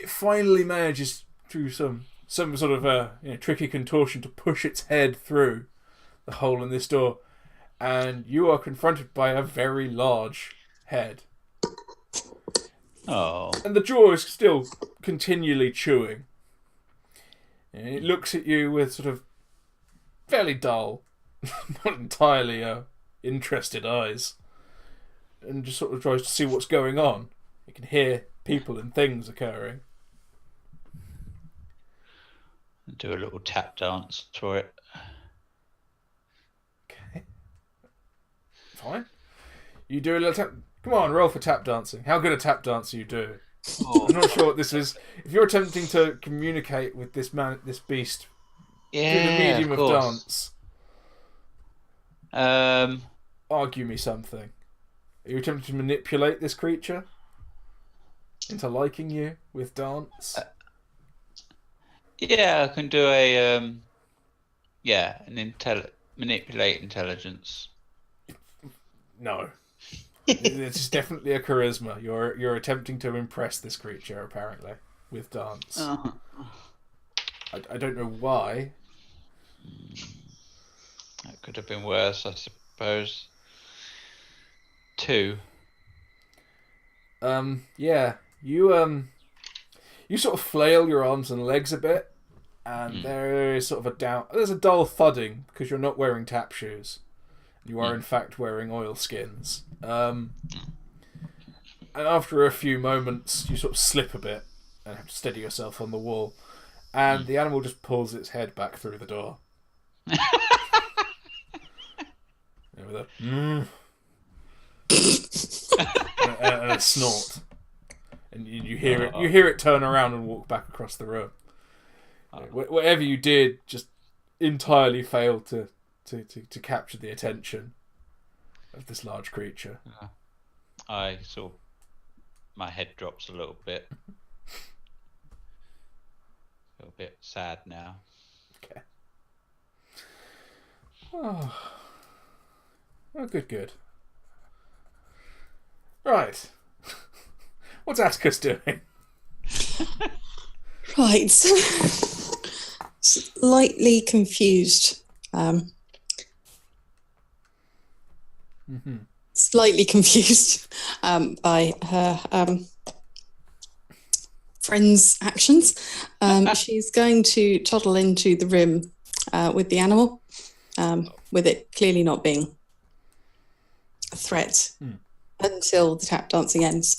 finally manages through some sort of tricky contortion to push its head through the hole in this door, and you are confronted by a very large head. Oh. And the jaw is still continually chewing. And it looks at you with sort of fairly dull, not entirely interested eyes, and just sort of tries to see what's going on. You can hear people and things occurring. Do a little tap dance for it. Okay. Fine. You do a little tap... Come on, roll for tap dancing. How good a tap dancer you do? Oh. I'm not sure what this is. If you're attempting to communicate with this beast through the medium of dance, argue me something. Are you attempting to manipulate this creature into liking you with dance? Yeah, I can do manipulate intelligence. No. It's definitely a charisma. You're attempting to impress this creature, apparently, with dance. Uh-huh. I don't know why. That could have been worse, I suppose. 2. Yeah. You sort of flail your arms and legs a bit, and there is sort of there's a dull thudding because you're not wearing tap shoes. You are in fact wearing oilskins. And after a few moments, you sort of slip a bit and have to steady yourself on the wall, and the animal just pulls its head back through the door. With a snort, and you hear it. You hear it turn around and walk back across the room. Whatever you did, just entirely failed to capture the attention of this large creature. My head drops a little bit. Feel a bit sad now. Okay. Oh, good. Right. What's Atticus doing? Right. Slightly confused. Slightly confused by her friend's actions. She's going to toddle into the room with the animal, with it clearly not being a threat until the tap dancing ends.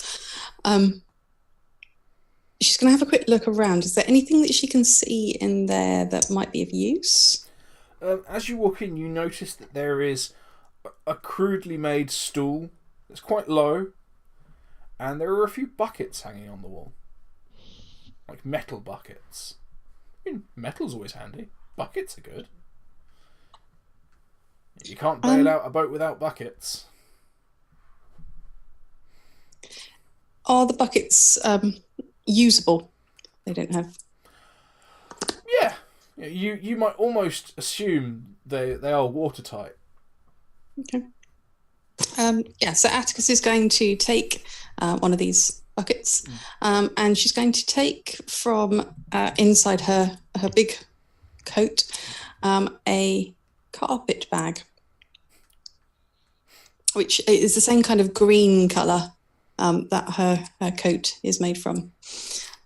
She's going to have a quick look around. Is there anything that she can see in there that might be of use? As you walk in, you notice that there is a crudely made stool that's quite low, and there are a few buckets hanging on the wall. Like metal buckets. I mean, metal's always handy. Buckets are good. You can't bail out a boat without buckets. Are the buckets usable? They don't have... Yeah. You might almost assume they are watertight. Okay. So Atticus is going to take one of these buckets, and she's going to take from inside her big coat a carpet bag, which is the same kind of green colour that her coat is made from.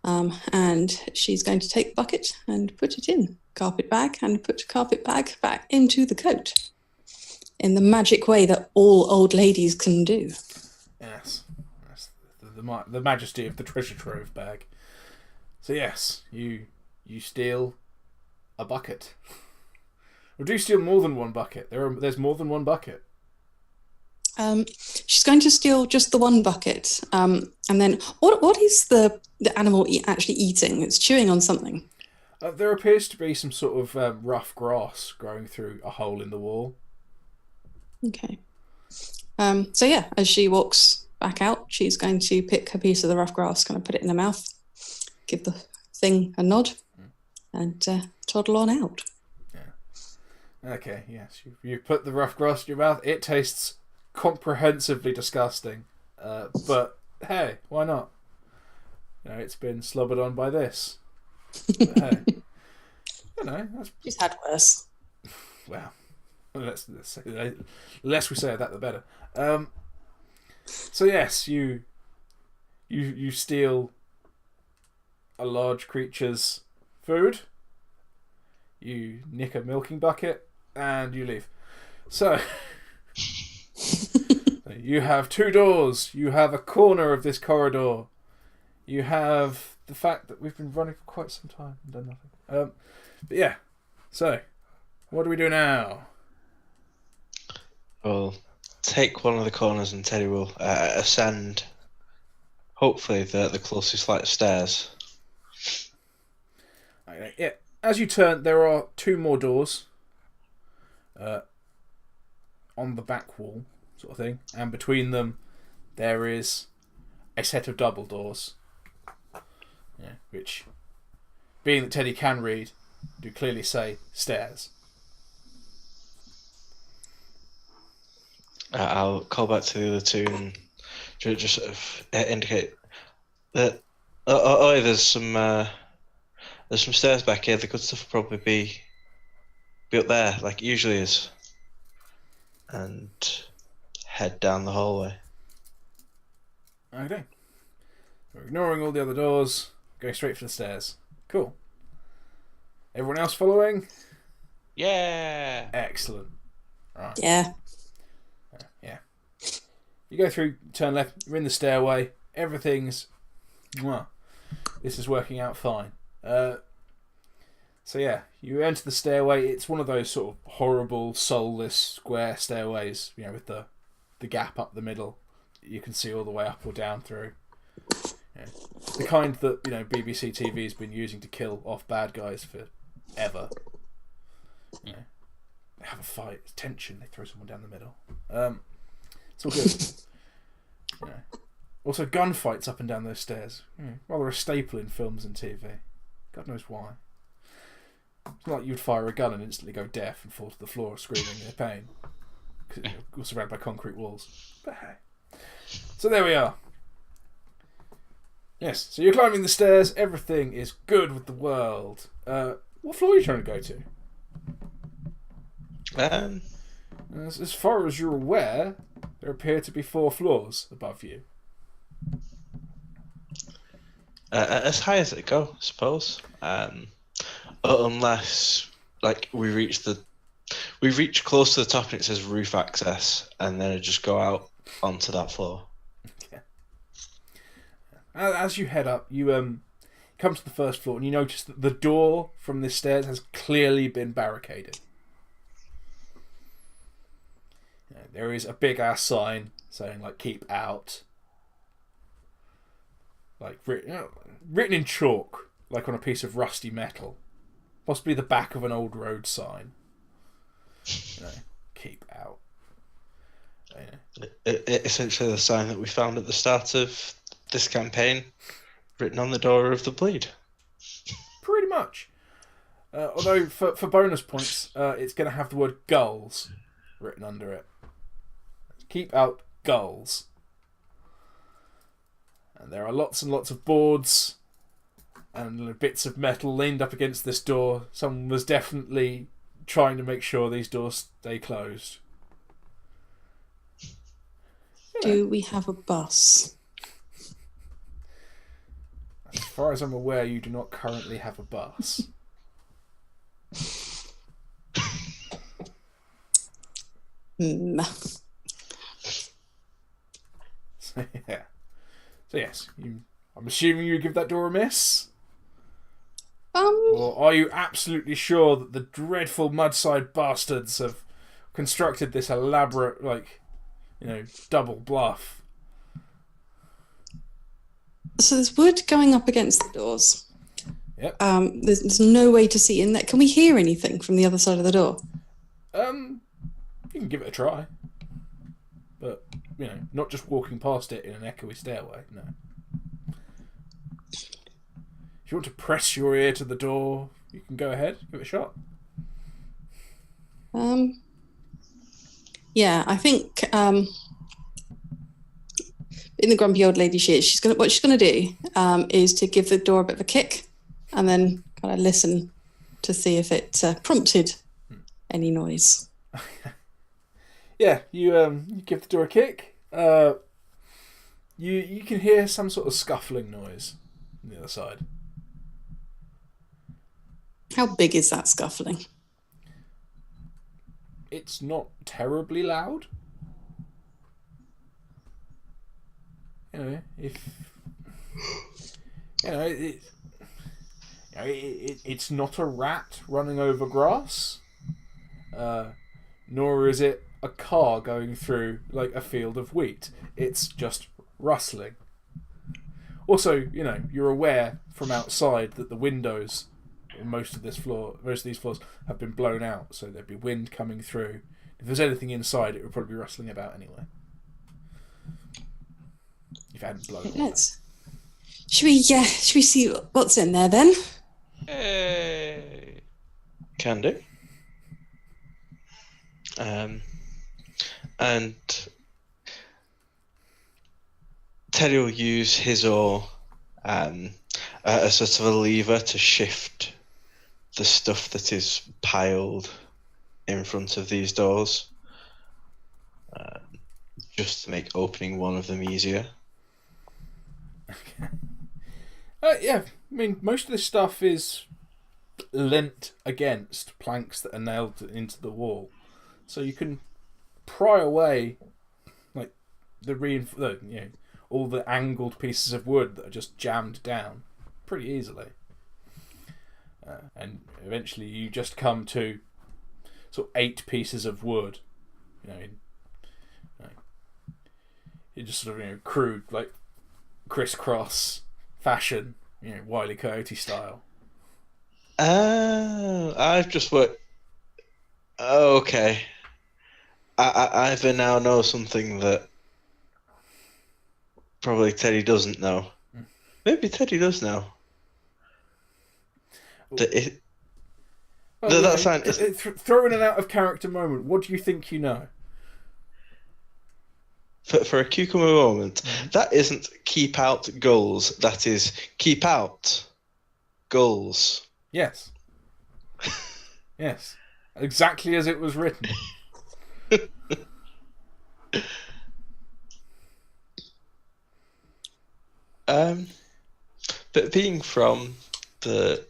And she's going to take the bucket and put it in carpet bag and put carpet bag back into the coat in the magic way that all old ladies can do. Yes. The majesty of the treasure trove bag. So yes, you steal a bucket. Or do you steal more than one bucket? There's more than one bucket. She's going to steal just the one bucket. And then what is the animal actually eating? It's chewing on something. There appears to be some sort of rough grass growing through a hole in the wall. Okay. So yeah, as she walks back out, she's going to pick a piece of the rough grass, kind of put it in her mouth, give the thing a nod, and toddle on out. Yeah. Okay, yes. You put the rough grass in your mouth. It tastes comprehensively disgusting. But hey, why not? It's been slobbered on by this. But hey, She's had worse. Well, let's say the less we say of that, the better. So yes, you steal a large creature's food. You nick a milking bucket, and you leave. So you have 2 doors. You have a corner of this corridor. You have the fact that we've been running for quite some time and done nothing. But yeah, so what do we do now? Well, take one of the corners and Teddy will ascend, hopefully, the closest flight of stairs. Okay, yeah. As you turn, there are 2 more doors on the back wall, sort of thing, and between them there is a set of double doors. Yeah, which, being that Teddy can read, do clearly say stairs. I'll call back to the other 2 and just sort of indicate that. There's some stairs back here. The good stuff will probably be up there, like it usually is, and head down the hallway. Okay. We're ignoring all the other doors, going straight for the stairs. Cool. Everyone else following? Yeah. Excellent. Right. Yeah. Yeah. You go through, turn left, you're in the stairway. Everything's... This is working out fine. So yeah, you enter the stairway. It's one of those sort of horrible, soulless, square stairways, with the gap up the middle. You can see all the way up or down through. Yeah. The kind that BBC TV has been using to kill off bad guys forever. They have a fight, it's tension. They throw someone down the middle. It's all good. Also, gunfights up and down those stairs. Rather a staple in films and TV. God knows why. It's not like you'd fire a gun and instantly go deaf and fall to the floor screaming in pain. Because you're surrounded by concrete walls. But hey. So there we are. Yes, so you're climbing the stairs. Everything is good with the world. What floor are you trying to go to? As far as you're aware, there appear to be 4 floors above you. As high as it go, I suppose. Unless, we reach close to the top and it says roof access, and then it just go out onto that floor. Yeah. As you head up, you come to the first floor and you notice that the door from this stairs has clearly been barricaded. There is a big ass sign saying "Keep out," written in chalk, on a piece of rusty metal, possibly the back of an old road sign. Keep out. Essentially, the sign that we found at the start of this campaign, written on the door of the Bleed. Pretty much. Although for bonus points, it's going to have the word "gulls" written under it. Keep out, gulls. And there are lots and lots of boards and bits of metal leaned up against this door. Someone was definitely trying to make sure these doors stay closed. Do we have a bus? As far as I'm aware, you do not currently have a bus. So, So yes, I'm assuming you give that door a miss? Or are you absolutely sure that the dreadful Mudside bastards have constructed this elaborate, double bluff? So there's wood going up against the doors. Yep. There's no way to see in there. Can we hear anything from the other side of the door? You can give it a try. But, not just walking past it in an echoey stairway, no. If you want to press your ear to the door, you can go ahead, give it a shot. Yeah, I think in the grumpy old lady she is, what she's gonna do is to give the door a bit of a kick and then kind of listen to see if it prompted any noise. Yeah, you give the door a kick. You can hear some sort of scuffling noise on the other side. How big is that scuffling? It's not terribly loud. It's not a rat running over grass, nor is it a car going through like a field of wheat. It's just rustling. Also, you're aware from outside that the windows in most of these floors have been blown out, so there'd be wind coming through. If there's anything inside, it would probably be rustling about anyway. If it hadn't blown. Let's. Should we see what's in there then? Hey. Can do. And Teddy will use his oar as sort of a lever to shift the stuff that is piled in front of these doors, just to make opening one of them easier. Yeah, I mean, most of this stuff is leant against planks that are nailed into the wall, so you can pry away like all the angled pieces of wood that are just jammed down pretty easily. And eventually you just come to sort of 8 pieces of wood, in just sort of crude, like crisscross fashion, Wile E. Coyote style. I've just worked. Okay. I either now know something that probably Teddy doesn't know. Maybe Teddy does know. That's fine. Throw in an out of character moment. What do you think you know? For a cucumber moment, that isn't keep out goals. That is keep out goals. Yes. Yes. Exactly as it was written. But being from the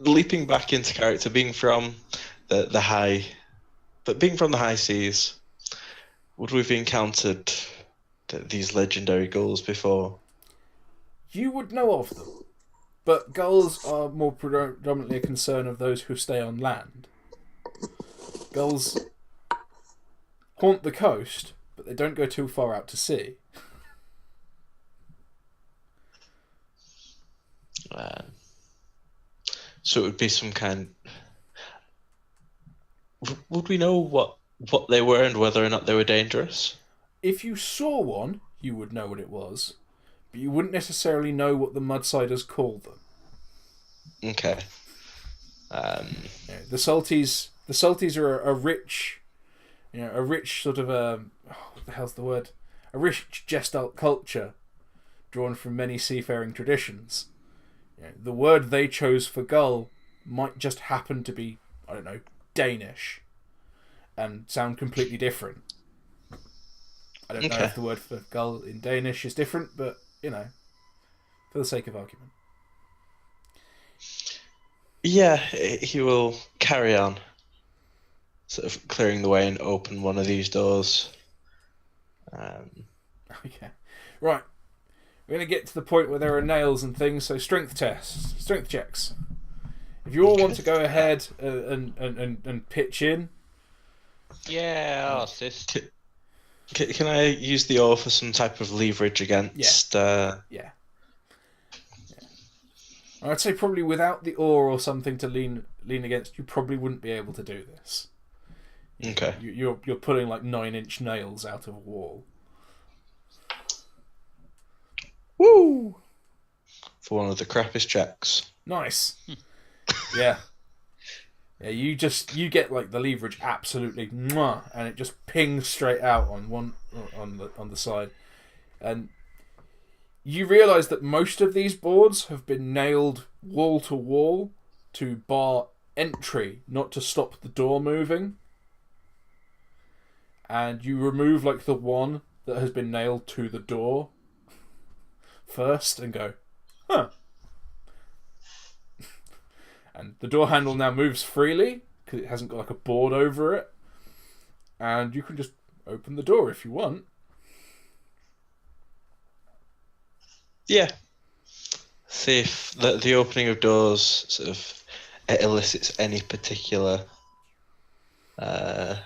leaping back into character, being from the high seas, would we've encountered these legendary gulls before? You would know of them, but gulls are more predominantly a concern of those who stay on land. Gulls haunt the coast, but they don't go too far out to sea. So it would be some kind. Would we know what they were and whether or not they were dangerous? If you saw one, you would know what it was, but you wouldn't necessarily know what the Mudsiders call them. Okay. The Salties are a rich, a rich sort of what the hell's the word? A rich Gestalt culture, drawn from many seafaring traditions. The word they chose for gull might just happen to be, I don't know, Danish, and sound completely different. I don't know if the word for gull in Danish is different, but, for the sake of argument. Yeah, he will carry on, sort of clearing the way and open one of these doors. Okay. Right. we're going to get to the point where there are nails and things, so strength checks. If you all want to go ahead and pitch in. Yeah, I'll assist. Can I use the oar for some type of leverage against... Yeah. I'd say probably without the oar or something to lean against, you probably wouldn't be able to do this. Okay. You're pulling like 9-inch nails out of a wall. Woo! For one of the crappiest checks. Nice. Yeah. Yeah, you get like the leverage absolutely mwah, and it just pings straight out on the side. And you realise that most of these boards have been nailed wall to wall to bar entry, not to stop the door moving. And you remove like the one that has been nailed to the door first and go, huh. And the door handle now moves freely because it hasn't got like a board over it. And you can just open the door if you want. Yeah. See if the opening of doors sort of elicits any particular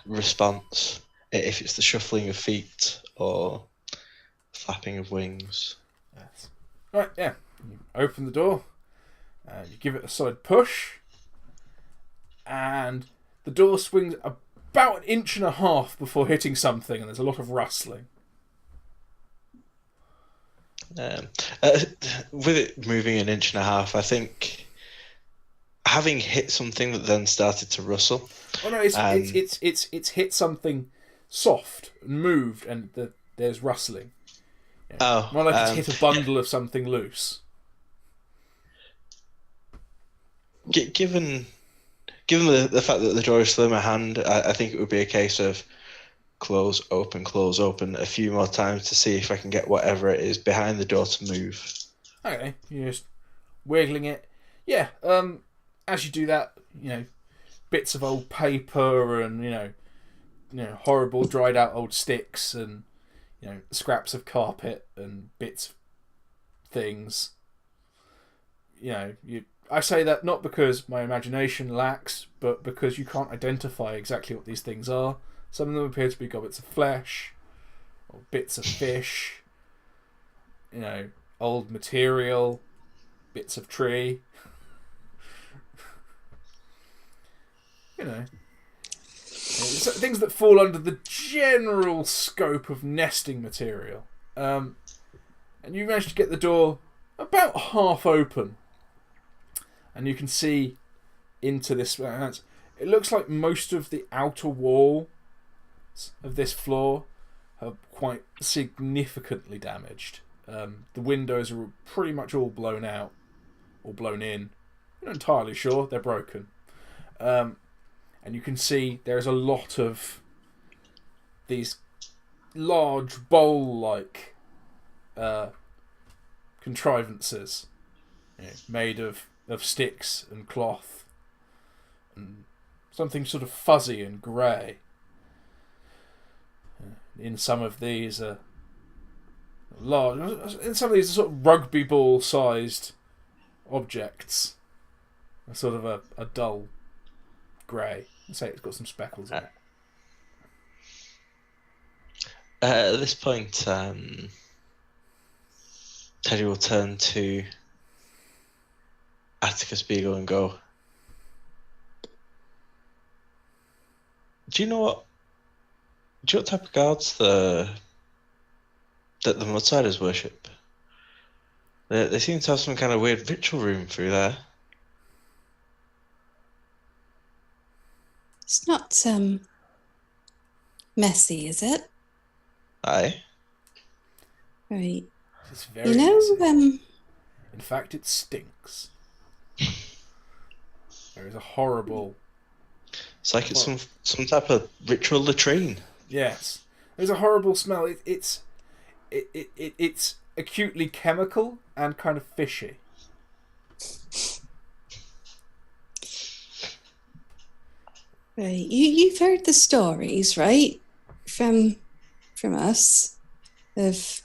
response. If it's the shuffling of feet or flapping of wings. Yes. Right, yeah. You open the door. You give it a solid push. And the door swings about 1.5 inches before hitting something, and there's a lot of rustling. With it moving 1.5 inches, I think having hit something that then started to rustle. Oh no, it's hit something soft and moved, and there's rustling. Yeah. Oh, more like it's hit a bundle of something loose. Given the fact that the door is still in my hand, I think it would be a case of close, open a few more times to see if I can get whatever it is behind the door to move. Okay, you're just wiggling it. Yeah, as you do that, bits of old paper and, horrible dried out old sticks and, scraps of carpet and bits of things. I say that not because my imagination lacks, but because you can't identify exactly what these things are. Some of them appear to be gobbets of flesh, or bits of fish, old material, bits of tree. Things that fall under the general scope of nesting material. And you managed to get the door about half open. And you can see into this. It looks like most of the outer wall of this floor are quite significantly damaged. The windows are pretty much all blown out, or blown in. I'm not entirely sure. They're broken. And you can see there's a lot of these large bowl-like contrivances made of sticks and cloth and something sort of fuzzy and grey. In some of these large, in some of these sort of rugby ball sized objects, a sort of a dull grey. I'd say it's got some speckles in it. At this point, Teddy will turn to Atticus Beagle and go, do you know what type of gods that the Mudsiders worship? They seem to have some kind of weird ritual room through there. It's not messy, is it? Aye. Right. It's very messy. In fact, it stinks. There is a horrible... It's like it's some type of ritual latrine. Yes. There's a horrible smell. It's acutely chemical and kind of fishy. Right. You've heard the stories, right? From us of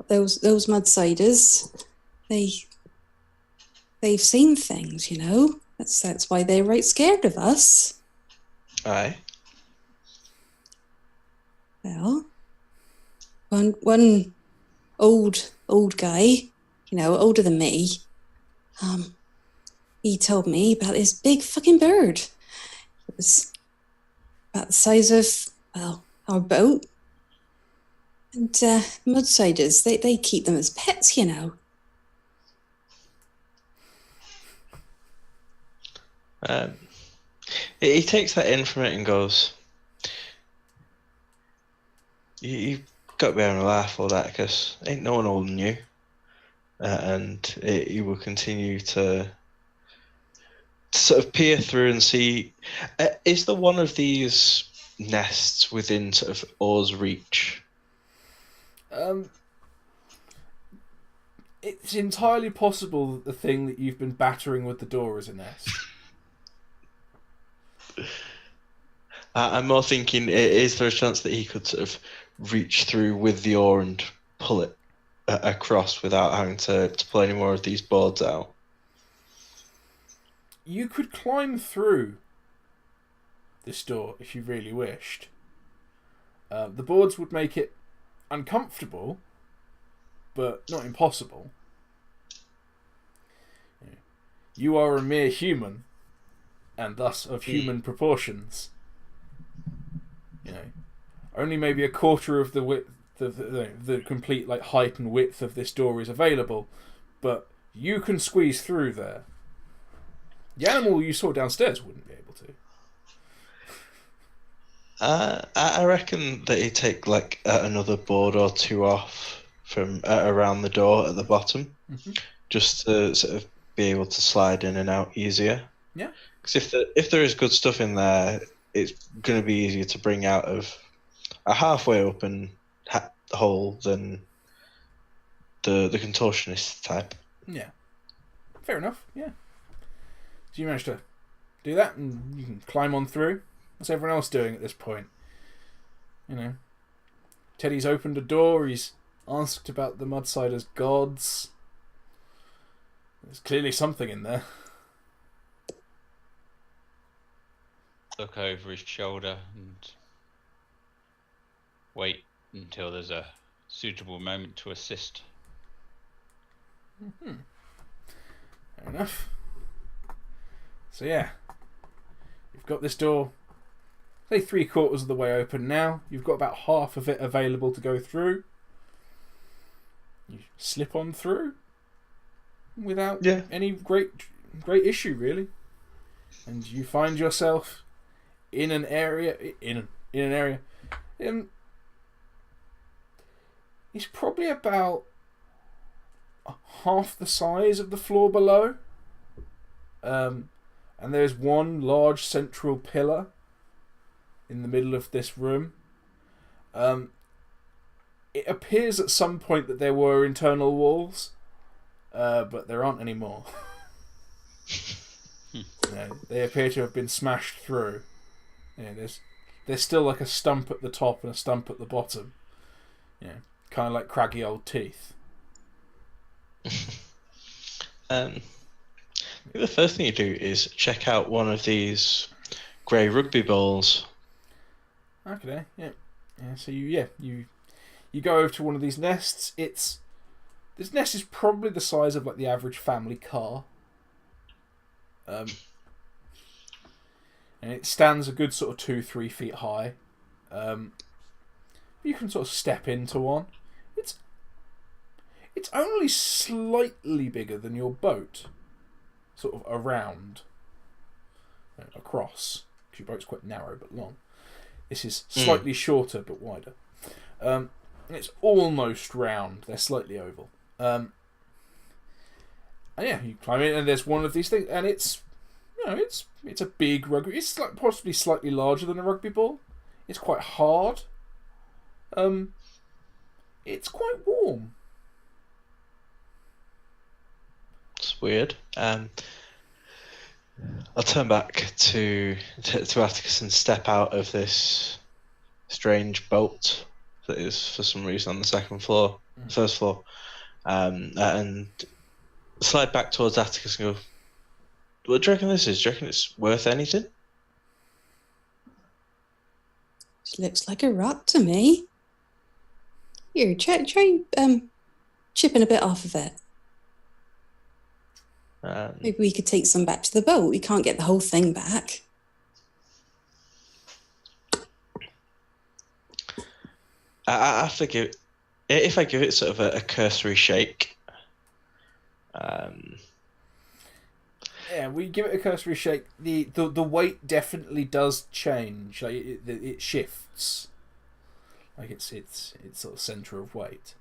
those mudsiders, they've seen things, you know. That's why they're right scared of us. Aye. Well, one old guy, you know, older than me, he told me about this big fucking bird. It was about the size of, well, our boat. And mudsiders, they keep them as pets, you know. He takes that in from it and goes, you've got to be having a laugh all that, because ain't no one older than you. And he will continue to sort of peer through and see, is there one of these nests within sort of Or's reach? It's entirely possible that the thing that you've been battering with the door is a nest. I'm more thinking, is there a chance that he could sort of reach through with the oar and pull it across without having to pull any more of these boards out? You could climb through this door if you really wished. The boards would make it uncomfortable, but not impossible. You are a mere human, and thus of human proportions. You know, only maybe a quarter of the width, the complete like height and width of this door is available, but you can squeeze through there. The animal you saw downstairs wouldn't be able to. I reckon that he'd take like another board or two off from around the door at the bottom, just to sort of be able to slide in and out easier. Yeah. Because if there is good stuff in there, it's going to be easier to bring out of a halfway open hole than the contortionist type. Yeah. Fair enough. Yeah. So you managed to do that, and you can climb on through. What's everyone else doing at this point? You know, Teddy's opened a door. He's asked about the Mudsiders' gods. There's clearly something in there. Look over his shoulder and wait until there's a suitable moment to assist. Fair enough. So yeah, you've got this door, say 3/4 of the way open now. You've got about half of it available to go through. You slip on through without any great issue, really, and you find yourself in an area. It's probably about half the size of the floor below. And there's one large central pillar in the middle of this room. It appears at some point that there were internal walls, but there aren't anymore. They appear to have been smashed through. There's still like a stump at the top and a stump at the bottom. Kind of like craggy old teeth. The first thing you do is check out one of these grey rugby balls. Okay, yeah. So you go over to one of these nests. This nest is probably the size of like the average family car. And it stands a good sort of 2-3 feet high. You can sort of step into one. It's only slightly bigger than your boat. Sort of around, across, because your boat's quite narrow but long. This is slightly shorter but wider. It's almost round. They're slightly oval. And yeah, you climb in, and there's one of these things, and it's a big rugby. It's like possibly slightly larger than a rugby ball. It's quite hard. It's quite warm. It's weird. I'll turn back to Atticus and step out of this strange boat that is for some reason on the first floor, and slide back towards Atticus and go, what do you reckon this is? Do you reckon it's worth anything? It looks like a rock to me. Here, try chipping a bit off of it. Maybe we could take some back to the boat. We can't get the whole thing back. I have to give, if I give it sort of a cursory shake. Yeah, we give it a cursory shake. The weight definitely does change. Like it shifts. Like it's sort of center of weight.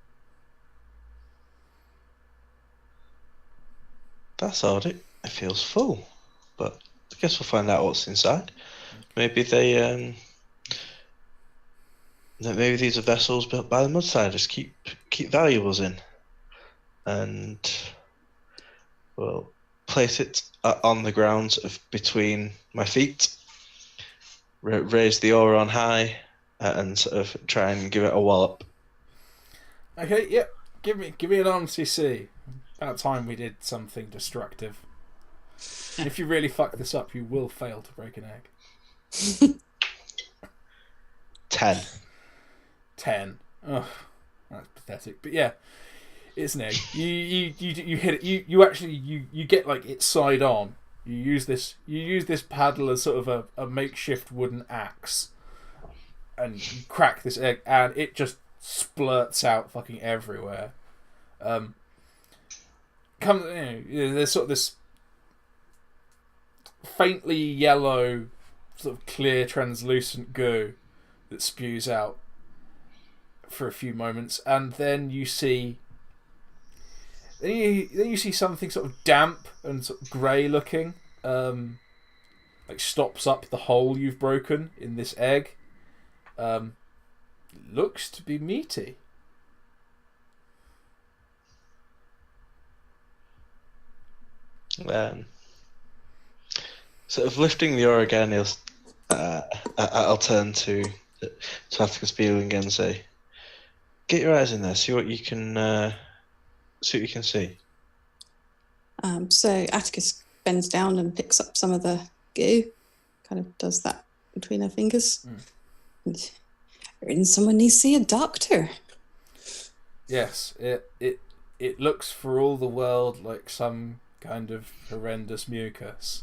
That's odd. It feels full, but I guess we'll find out what's inside. Maybe they maybe these are vessels built by the Mudsiders. Keep valuables in, and we'll place it on the ground sort of between my feet. Raise the oar on high, and sort of try and give it a wallop. Okay, yep. Give me an arm CC. About time we did something destructive. And if you really fuck this up, you will fail to break an egg. 10. 10. Ugh, that's pathetic. But yeah, it's an egg. You hit it. You actually get like it side on. You use this paddle as sort of a makeshift wooden axe, and you crack this egg, and it just splurts out fucking everywhere. There's sort of this faintly yellow, sort of clear, translucent goo that spews out for a few moments, and then you see something sort of damp and sort of grey looking, like stops up the hole you've broken in this egg. Looks to be meaty. Sort of lifting the oar again, I'll turn to Atticus Beagle again and say, "Get your eyes in there. See what you can see." So Atticus bends down and picks up some of the goo. Kind of does that between her fingers. And someone needs to see a doctor. Yes, it looks for all the world like some kind of horrendous mucus.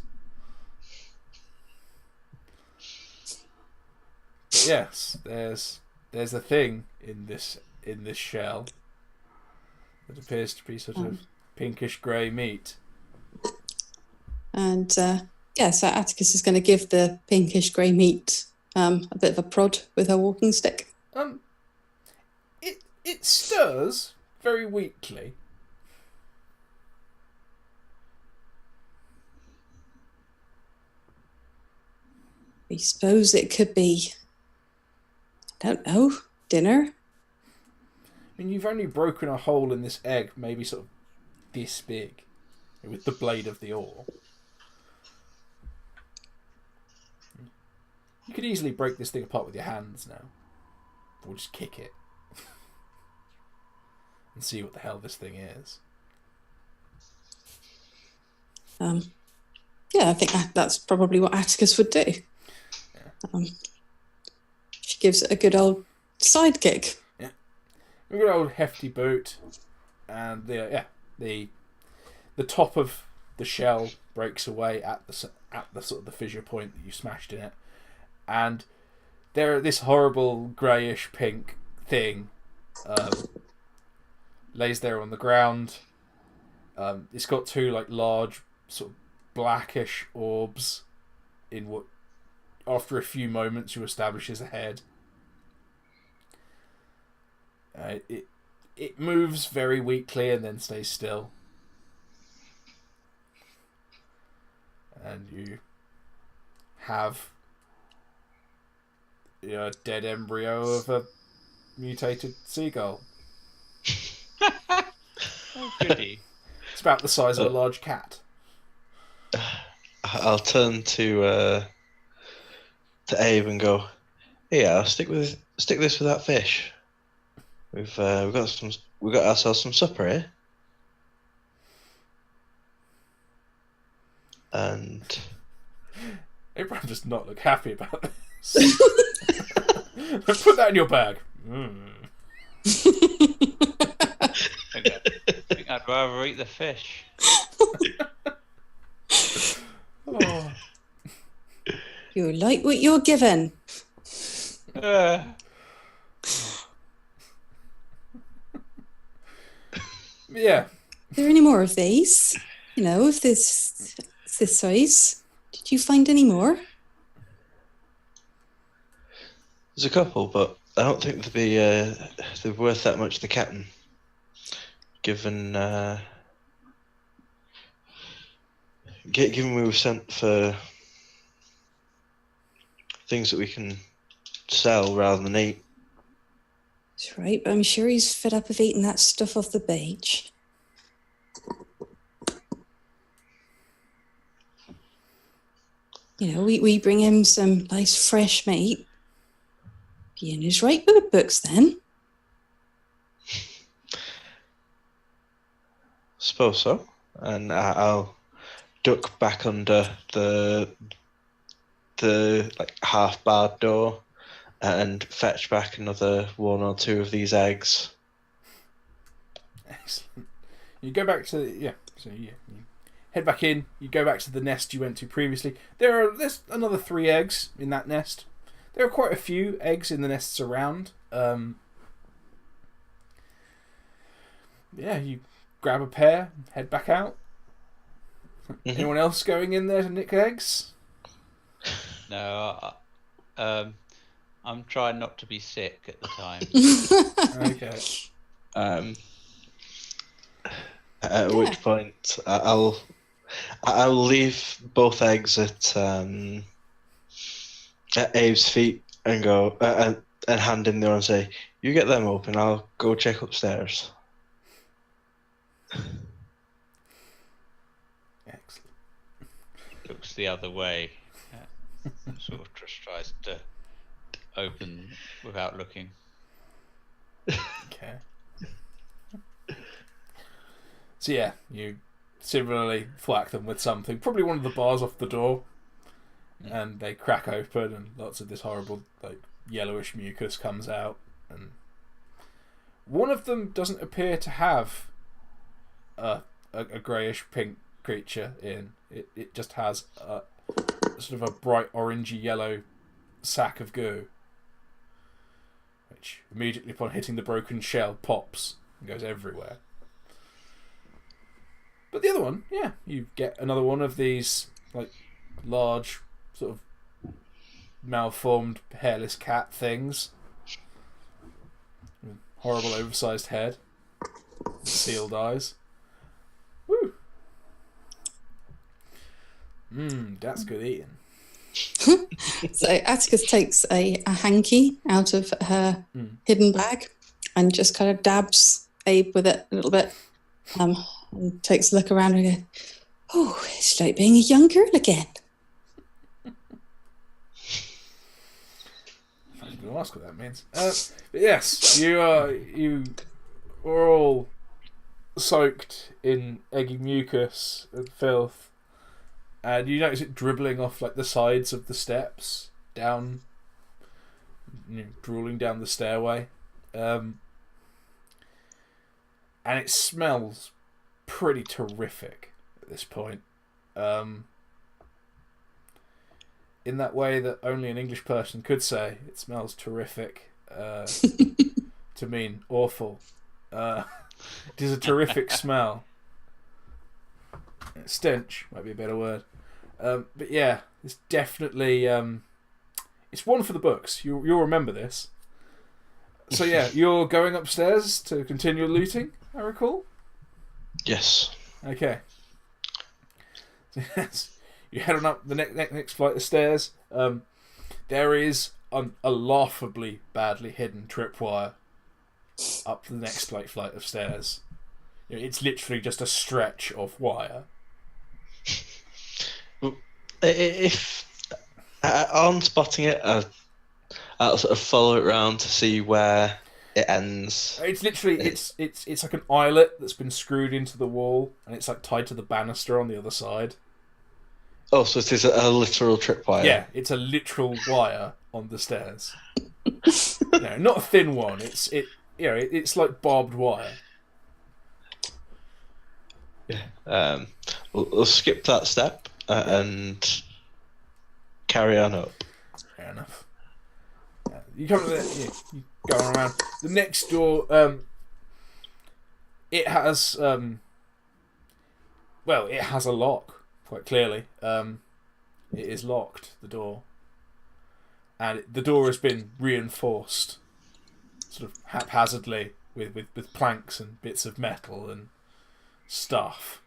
Yes, there's a thing in this shell that appears to be sort of pinkish grey meat. And so Atticus is going to give the pinkish grey meat a bit of a prod with her walking stick. It stirs very weakly. I suppose it could be, I don't know, dinner? I mean, you've only broken a hole in this egg, maybe sort of this big, with the blade of the oar. You could easily break this thing apart with your hands now. Or just kick it. And see what the hell this thing is. I think that's probably what Atticus would do. Yeah. She gives it a good old side kick. Yeah. A good old hefty boot. And the top of the shell breaks away at the sort of the fissure point that you smashed in it. And this horrible greyish pink thing lays there on the ground. It's got two like large sort of blackish orbs in what, after a few moments, you establish is a head. It moves very weakly and then stays still. And you have a dead embryo of a mutated seagull. Oh, goody. It's about the size of a large cat. I'll turn to Abe and go, "Yeah, I'll stick this with that fish. We've got ourselves some supper here. And Abraham does not look happy about this. Put that in your bag. I think I'd rather eat the fish. Oh. You like what you're given. Yeah. Are there any more of these? You know, of this size? Did you find any more? there's a couple, but I don't think they're worth that much to the captain. Given we were sent for things that we can sell rather than eat. That's right, but I'm sure he's fed up of eating that stuff off the beach. You know, we bring him some nice fresh meat. Be in his right with the books then. Suppose so. And I'll duck back under the like half-barred door and fetch back another one or two of these eggs. Excellent. You go back to you head back in. You go back to the nest you went to previously. There's another 3 eggs in that nest. There are quite a few eggs in the nests around. You grab a pair, head back out. Mm-hmm. Anyone else going in there to nick eggs? No, I'm trying not to be sick at the time. Okay. At which point I'll leave both eggs at Abe's feet and go and hand him the one and say, "You get them open. I'll go check upstairs." Excellent. Looks the other way. Sort of just tries to open without looking. Okay. So yeah, you similarly thwack them with something, probably one of the bars off the door, and they crack open, and lots of this horrible, like, yellowish mucus comes out, and one of them doesn't appear to have a greyish pink creature in. It just has a sort of a bright orangey yellow sack of goo, which immediately upon hitting the broken shell pops and goes everywhere. But the other one, yeah, you get another one of these, like, large, sort of malformed, hairless cat things. Horrible oversized head. Sealed eyes. Woo! That's good eating. So Atticus takes a hanky out of her hidden bag and just kind of dabs Abe with it a little bit. And takes a look around and goes, "Oh, it's like being a young girl again." I was going to ask what that means. But yes, you are all soaked in eggy mucus and filth, and you notice it dribbling off like the sides of the steps down, drooling down the stairway, and it smells pretty terrific at this point. In that way that only an English person could say, it smells terrific, to mean awful. It is a terrific smell. Stench might be a better word. But yeah, it's definitely it's one for the books. You'll remember this. So yeah, you're going upstairs to continue looting, I recall? Yes. Okay. Yes. You head on up the next flight of stairs. There is a laughably badly hidden tripwire up the next flight of stairs. It's literally just a stretch of wire. If on spotting it, I'll sort of follow it around to see where it ends. It's literally it's like an eyelet that's been screwed into the wall, and it's like tied to the banister on the other side. Oh, so it is a literal tripwire. Yeah, it's a literal wire on the stairs. No, not a thin one. It's like barbed wire. Yeah. We'll skip that step and carry on up. Fair enough. You come to you go around the next door. It has it has a lock. Quite clearly, it is locked. The door, and the door has been reinforced, sort of haphazardly with planks and bits of metal and stuff.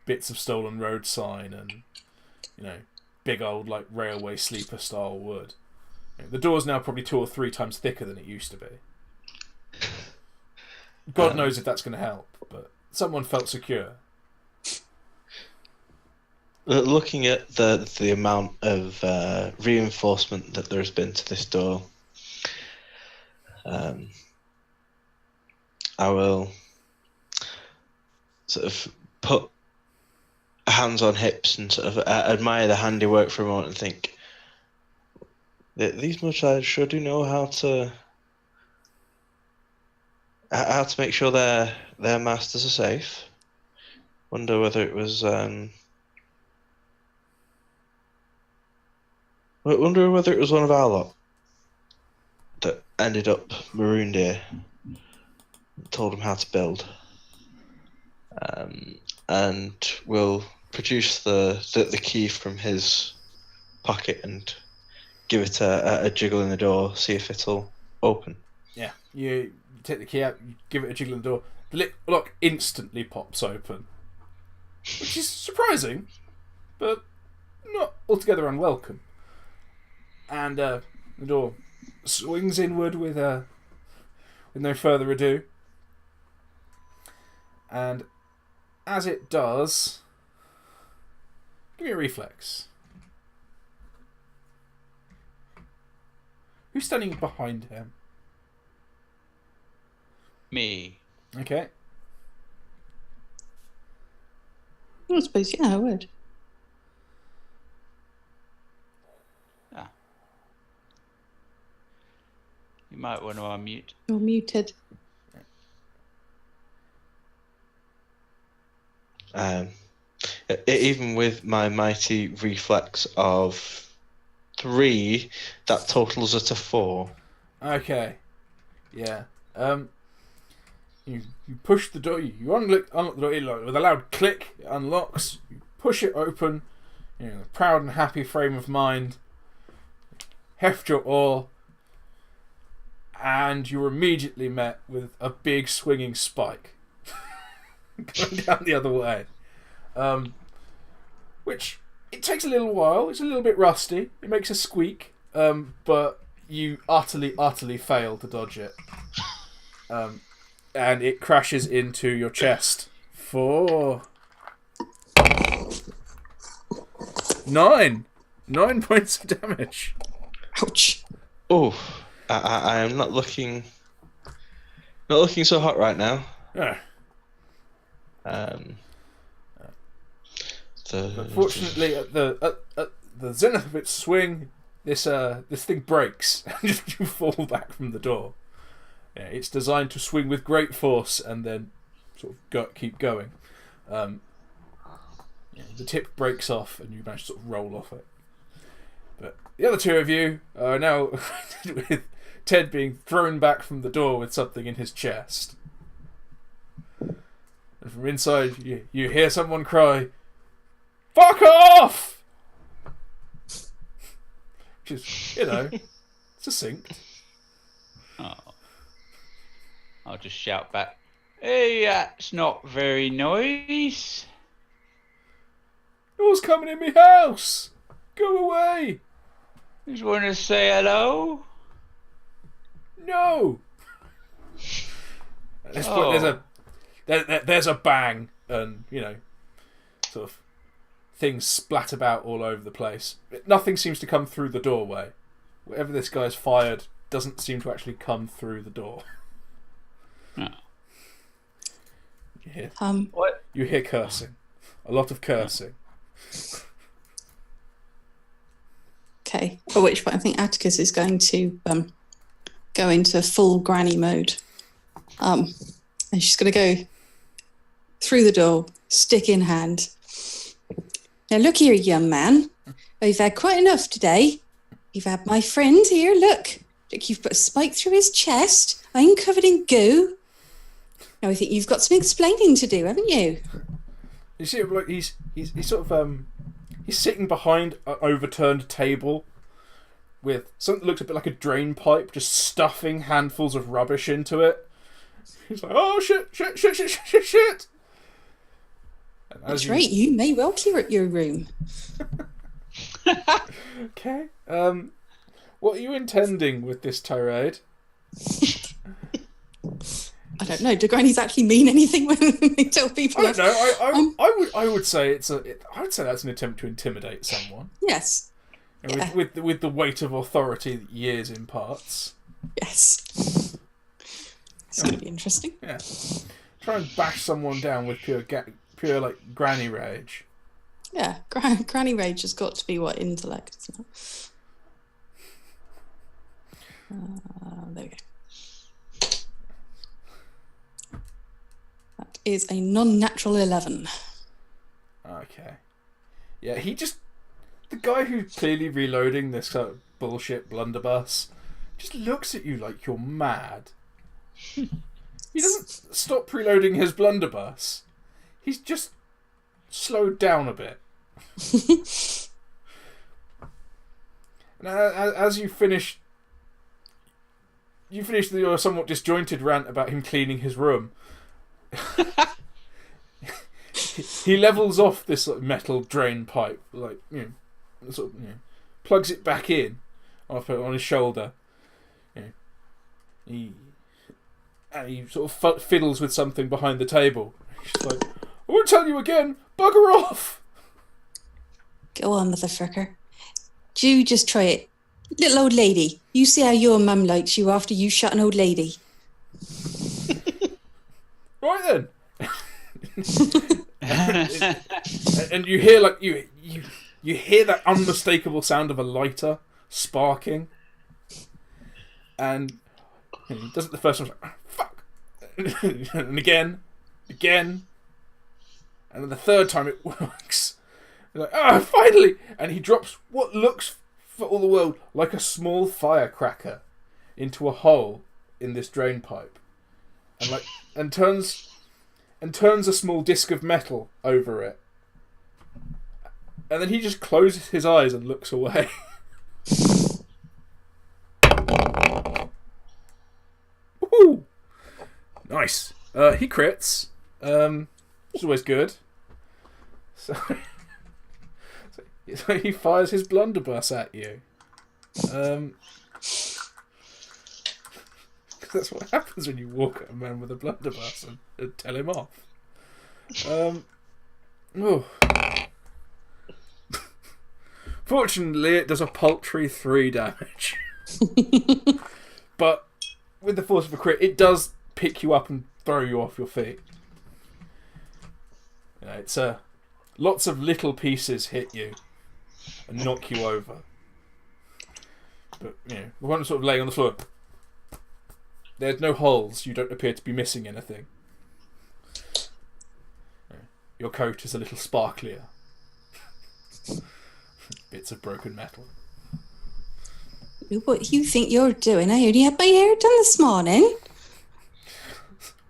Bits of stolen road sign and big old like railway sleeper style wood. The door's now probably 2 or 3 times thicker than it used to be. God knows if that's going to help, but someone felt secure. Looking at the amount of reinforcement that there's been to this door, I will sort of put hands on hips and sort of admire the handiwork for a moment and think that these Mudsides sure do know how to make sure their masters are safe. Wonder whether it was one of our lot that ended up marooned here. Told him how to build, and will produce the key from his pocket and give it a jiggle in the door, see if it'll open. Yeah, you take the key out, you give it a jiggle in the door. The lock instantly pops open, which is surprising, but not altogether unwelcome. And the door swings inward with no further ado. And as it does, give me a reflex. Who's standing behind him? Me. Okay. I suppose, yeah, I would. You might want to unmute. You're muted. Even with my mighty reflex of 3, that totals it to 4. Okay. Yeah. You push the door. You unlock the door with a loud click. It unlocks. You push it open. A proud and happy frame of mind. Heft your oar. And you're immediately met with a big swinging spike going down the other way. Which, it takes a little while. It's a little bit rusty. It makes a squeak. But you utterly fail to dodge it. And it crashes into your chest for 9 points of damage. Ouch. Oh. I am not looking so hot right now. Yeah. Unfortunately, at the zenith of its swing, this thing breaks and you fall back from the door. Yeah, it's designed to swing with great force and then sort of keep going. The tip breaks off and you manage to sort of roll off it. But the other 2 of you are now with Ted being thrown back from the door with something in his chest. And from inside, you hear someone cry, "Fuck off!" Which is, succinct. Oh. I'll just shout back, "Hey, that's not very nice. Who's coming in my house? Go away!" Just want to say hello." No. At this point, there's a bang, and sort of things splat about all over the place. Nothing seems to come through the doorway. Whatever this guy's fired doesn't seem to actually come through the door. Oh. You hear cursing. A lot of cursing. Okay. At which point I think Atticus is going to go into full granny mode. And she's going to go through the door, stick in hand. Now look here, young man. You've had quite enough today. You've had my friend here. Look, you've put a spike through his chest. I'm covered in goo. Now I think you've got some explaining to do, haven't you? You see, like he's sort of he's sitting behind an overturned table with something that looks a bit like a drain pipe, just stuffing handfuls of rubbish into it. He's like, "Oh shit! That's right. You may well clear up your room." Okay. What are you intending with this tirade? I don't know. Do grannies actually mean anything when they tell people? I don't know. I would say I would say that's an attempt to intimidate someone. Yes. Yeah. With the weight of authority that years imparts. Yes. It's going to be interesting. Yeah. Try and bash someone down with pure like granny rage. Yeah, granny rage has got to be what intellect, isn't it? There we go. That is a non-natural 11. Okay. Yeah, the guy who's clearly reloading this sort of bullshit blunderbuss just looks at you like you're mad. He doesn't stop preloading his blunderbuss. He's just slowed down a bit. Now, as you finish your somewhat disjointed rant about him cleaning his room. He levels off this sort of metal drain pipe, like plugs it back in, on his shoulder. He sort of fiddles with something behind the table. He's like, "I won't tell you again. Bugger off." Go on, motherfucker. Do just try it. Little old lady, you see how your mum likes you after you shot an old lady. Right then. and you hear like you hear that unmistakable sound of a lighter sparking, and he does it the first time, like, fuck, and again, and then the third time it works. He's like, finally! And he drops what looks, for all the world, like a small firecracker into a hole in this drain pipe, and turns a small disc of metal over it. And then he just closes his eyes and looks away. Woohoo! Nice. He crits. Which is always good. So he fires his blunderbuss at you. That's what happens when you walk at a man with a blunderbuss and tell him off. Fortunately, it does a paltry 3 damage. But with the force of a crit, it does pick you up and throw you off your feet. It's lots of little pieces hit you and knock you over. But the one sort of laying on the floor. There's no holes. You don't appear to be missing anything. Your coat is a little sparklier. Bits of broken metal. What do you think you're doing? I only had my hair done this morning.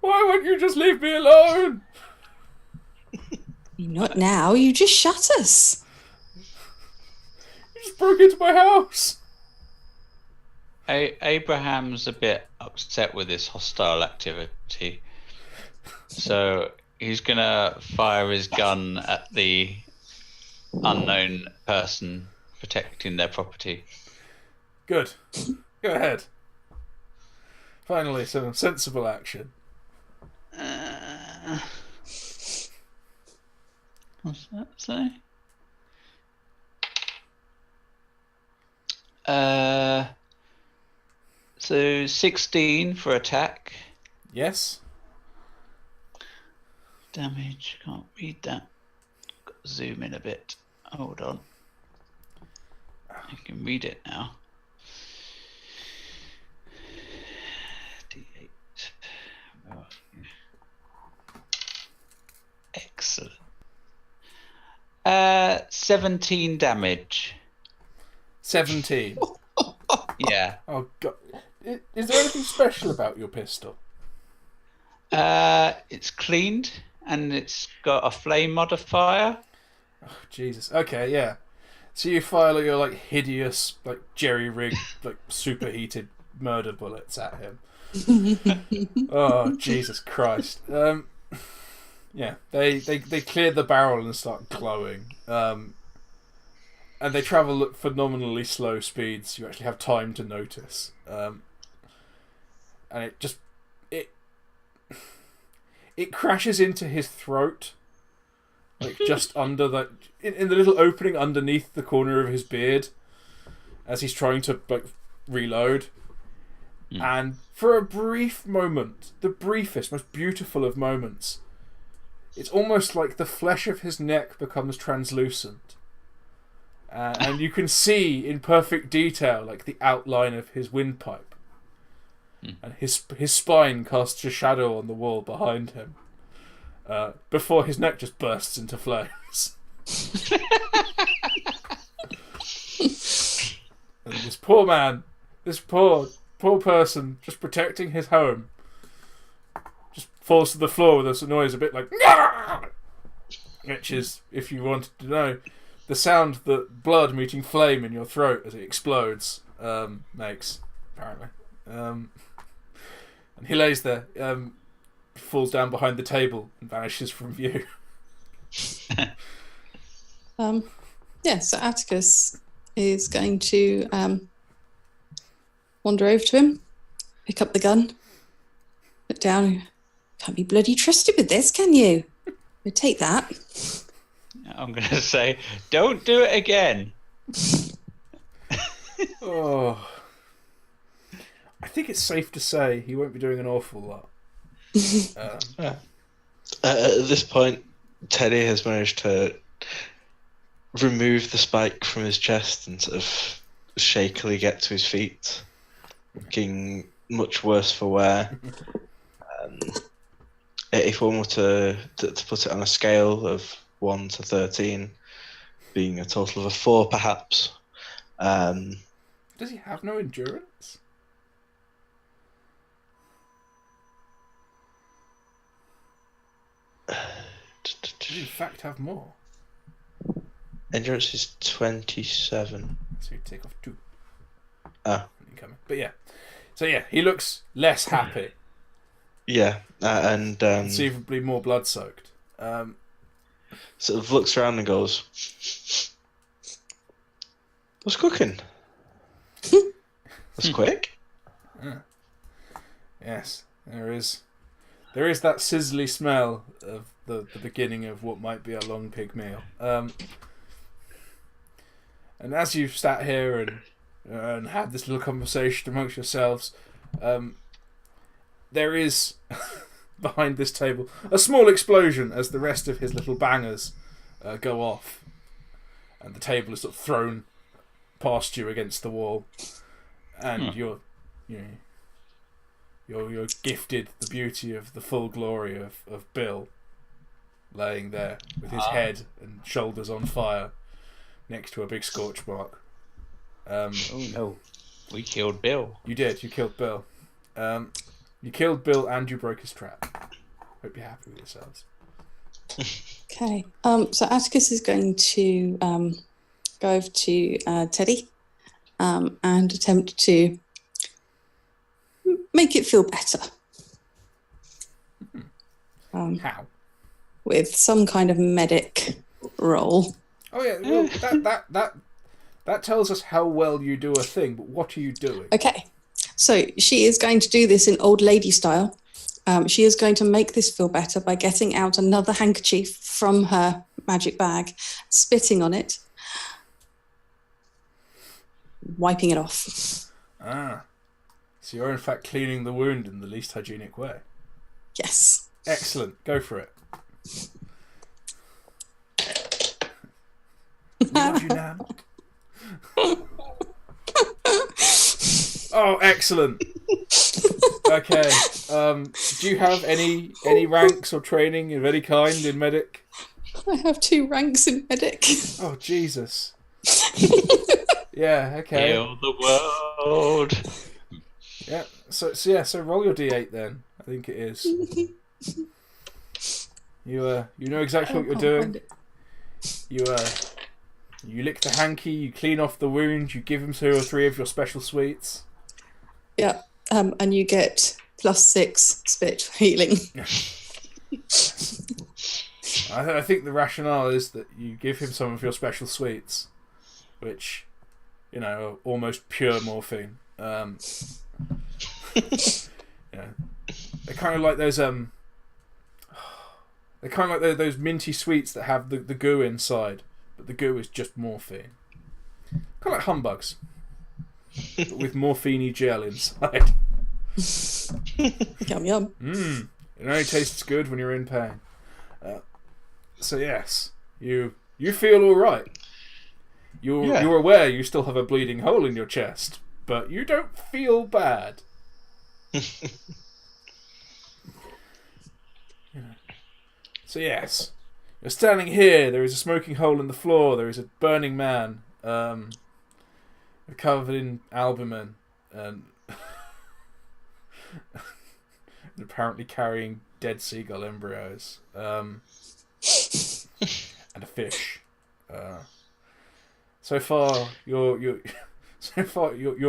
Why won't you just leave me alone? Not now. You just shut us. You just broke into my house. Abraham's a bit upset with this hostile activity, so he's gonna fire his gun at the unknown person protecting their property. Good. Go ahead. Finally, some sensible action. What's that say? So 16 for attack. Yes. Damage, can't read that. Got to zoom in a bit. Hold on. I can read it now. D8. Oh, yeah. Excellent. 17 damage. 17. Yeah. Oh god. Is there anything special about your pistol? It's cleaned and it's got a flame modifier. Oh, Jesus. Okay, yeah. So you fire your like hideous, like jerry-rigged, like superheated murder bullets at him. Oh, Jesus Christ. Yeah, they clear the barrel and start glowing. And they travel at phenomenally slow speeds. You actually have time to notice. And it crashes into his throat, like just under the in the little opening underneath the corner of his beard, as he's trying to like reload. And for a brief moment, the briefest, most beautiful of moments, it's almost like the flesh of his neck becomes translucent. And you can see in perfect detail like the outline of his windpipe. And his spine casts a shadow on the wall behind him. Before his neck just bursts into flames. And this poor man, this poor person, just protecting his home, just falls to the floor with a noise a bit like... Which is, if you wanted to know, the sound that blood meeting flame in your throat as it explodes makes, apparently. And he lays there, falls down behind the table and vanishes from view. So Atticus is going to wander over to him, pick up the gun, put down. Can't be bloody trusted with this, can you? We'll take that. I'm going to say, don't do it again. Oh. I think it's safe to say he won't be doing an awful lot. At this point, Teddy has managed to remove the spike from his chest and sort of shakily get to his feet, looking much worse for wear. If one were to put it on a scale of 1 to 13, being a total of a 4 perhaps. Does he have no endurance? Does he in fact have more? Endurance is 27. So you take off 2. Ah. But yeah. So yeah, he looks less happy. Yeah, and conceivably more blood-soaked. Sort of looks around and goes, "What's cooking?" That's quick. Yes, there is that sizzly smell of the beginning of what might be a long pig meal. And as you've sat here and had this little conversation amongst yourselves, there is behind this table a small explosion as the rest of his little bangers go off, and the table is sort of thrown past you against the wall, and you're gifted the beauty of the full glory of Bill laying there with his head and shoulders on fire next to a big scorch mark. Oh no, we killed Bill. You did. You killed Bill. You killed Bill and you broke his trap. Hope you're happy with yourselves. Okay. So Atticus is going to go over to Teddy and attempt to make it feel better. How? With some kind of medic role. Oh yeah, well, that tells us how well you do a thing, but what are you doing? Okay. So she is going to do this in old lady style. She is going to make this feel better by getting out another handkerchief from her magic bag, spitting on it, wiping it off. So you're in fact cleaning the wound in the least hygienic way. Yes. Excellent. Go for it. We love you, Nan. Oh, excellent. Okay. Do you have any ranks or training of any kind in medic? I have 2 ranks in medic. Oh, Jesus. Yeah. Okay. Heal the world. Yeah. So roll your d8 then. I think it is. You know exactly what you're doing. You lick the hanky, you clean off the wound, you give him 2 or 3 of your special sweets. Yeah, and you get +6 spit for healing. I think the rationale is that you give him some of your special sweets, which, are almost pure morphine. Yeah, they're kind of like those They're kind of like those minty sweets that have the goo inside, but the goo is just morphine. Kind of like humbugs, but with morphine gel inside. Yum yum. It only tastes good when you're in pain. So yes, you feel all right. You're aware you still have a bleeding hole in your chest, but you don't feel bad. So yes, you're standing here. There is a smoking hole in the floor. There is a burning man, covered in albumin, and apparently carrying dead seagull embryos, and a fish. So far, your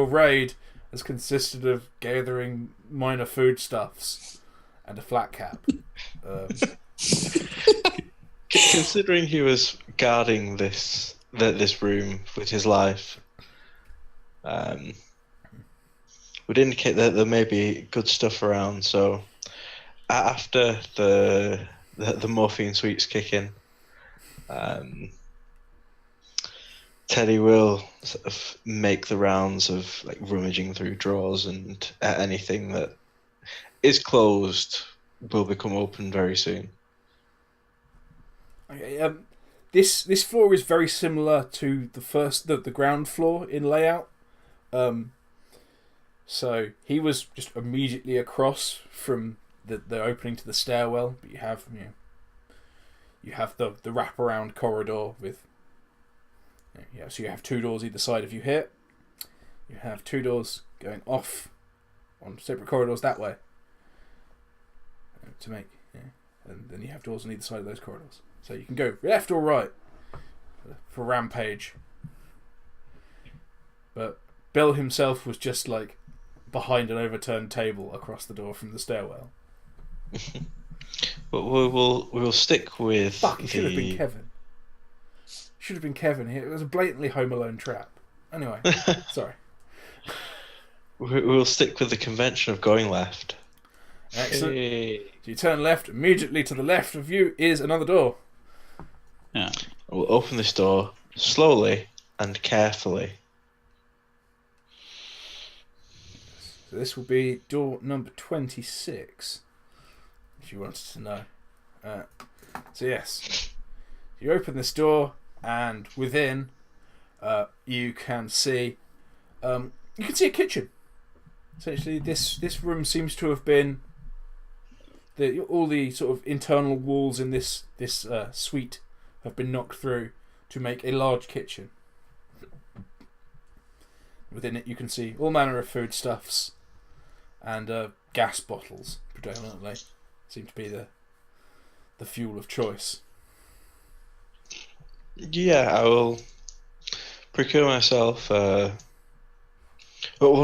raid has consisted of gathering minor foodstuffs and a flat cap. Considering he was guarding this room with his life, would indicate that there may be good stuff around. So after the morphine sweets kick in, Teddy will sort of make the rounds of like rummaging through drawers, and anything that is closed will become open very soon. Okay, this floor is very similar to the ground floor in layout. So he was just immediately across from the opening to the stairwell, but you have the wraparound corridor with. Yeah, so you have 2 doors either side of you here. You have 2 doors going off on separate corridors that way. And then you have doors on either side of those corridors. So you can go left or right for rampage. But Bill himself was just like behind an overturned table across the door from the stairwell. But we will stick with. Fuck! It should have been Kevin. Should have been Kevin here. It was a blatantly Home Alone trap. Anyway, sorry. We'll stick with the convention of going left. Excellent. Hey. So you turn left. Immediately to the left of you is another door. Yeah. We'll open this door slowly and carefully. So this will be door number 26, if you wanted to know. So yes, you open this door, and within, you can see a kitchen. Essentially, this room seems to have been all the sort of internal walls in this suite have been knocked through to make a large kitchen. Within it, you can see all manner of foodstuffs and gas bottles, predominantly, seem to be the fuel of choice. Yeah, I will procure myself one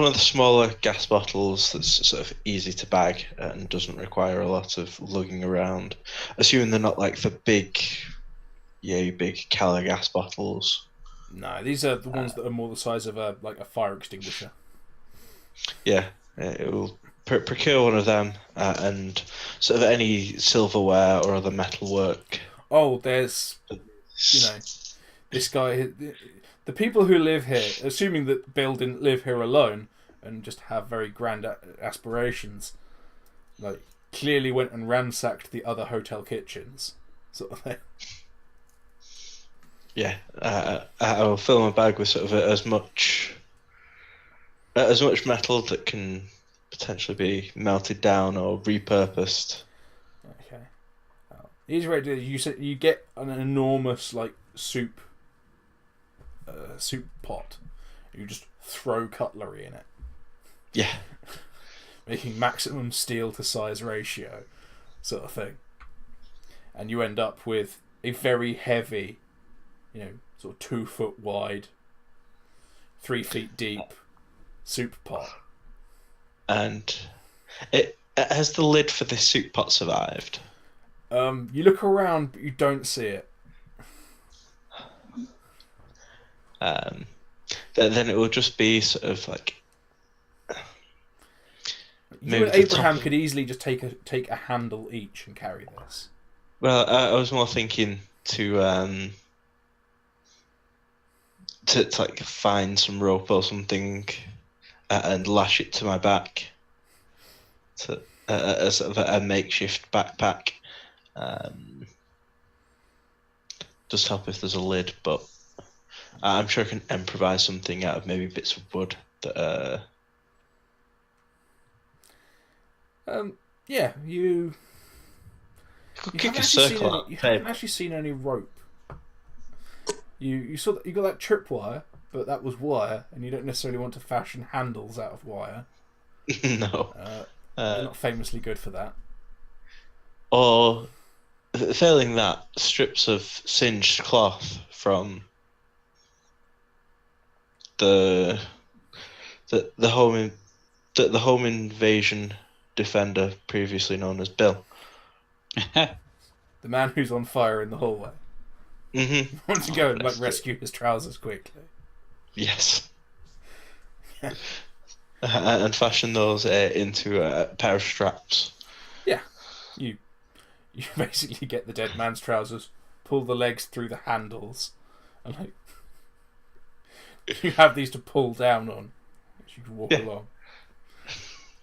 of the smaller gas bottles that's sort of easy to bag and doesn't require a lot of lugging around. Assuming they're not like the big Cali gas bottles. No, these are the ones that are more the size of a fire extinguisher. Yeah, it will procure one of them and sort of any silverware or other metalwork. Oh, there's, this guy. The people who live here, assuming that Bill didn't live here alone, and just have very grand aspirations. Like, clearly went and ransacked the other hotel kitchens, sort of thing. Yeah, I'll fill my bag with sort of as much metal that can potentially be melted down or repurposed. Okay. The easy way to do it, you get an enormous like soup pot. You just throw cutlery in it. Yeah. Making maximum steel to size ratio, sort of thing. And you end up with a very heavy, sort of 2 foot wide, 3 feet deep soup pot. And has the lid for this soup pot survived? You look around, but you don't see it. Then it will just be sort of like. You and Abraham could easily just take a handle each and carry this. Well, I was more thinking to like find some rope or something and lash it to my back to as sort of a makeshift backpack. Just help if there's a lid, but I'm sure I can improvise something out of maybe bits of wood that. Yeah, you kick a circle. You haven't actually seen any rope. You saw that you got that tripwire, but that was wire, and you don't necessarily want to fashion handles out of wire. No, they're not famously good for that. Or failing that, strips of singed cloth from the home invasion defender previously known as Bill. The man who's on fire in the hallway. Mm-hmm. Want to go and rescue his trousers quickly. Yes. And fashion those into a pair of straps. Yeah. You basically get the dead man's trousers, pull the legs through the handles, and you have these to pull down on as you can walk along.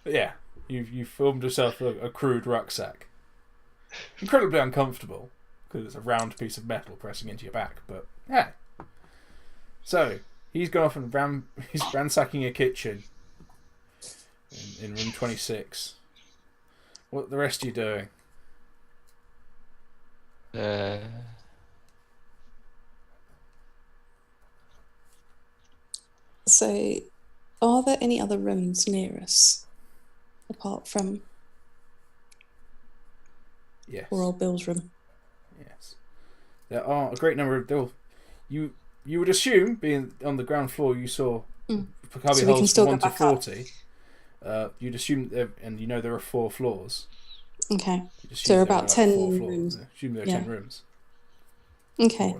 But yeah, you've formed yourself a crude rucksack. Incredibly uncomfortable because it's a round piece of metal pressing into your back, but yeah. So he's gone off and he's ransacking a kitchen in room 26. What are the rest of you doing? So, are there any other rooms near us apart from poor old Bill's room? Yes, there are a great number of. You would assume, being on the ground floor, you saw Pakabi so we can still 1 go to back 40. You'd assume, and there are 4 floors. Okay, so there are about 10 rooms. Assume there are 10 rooms. Okay.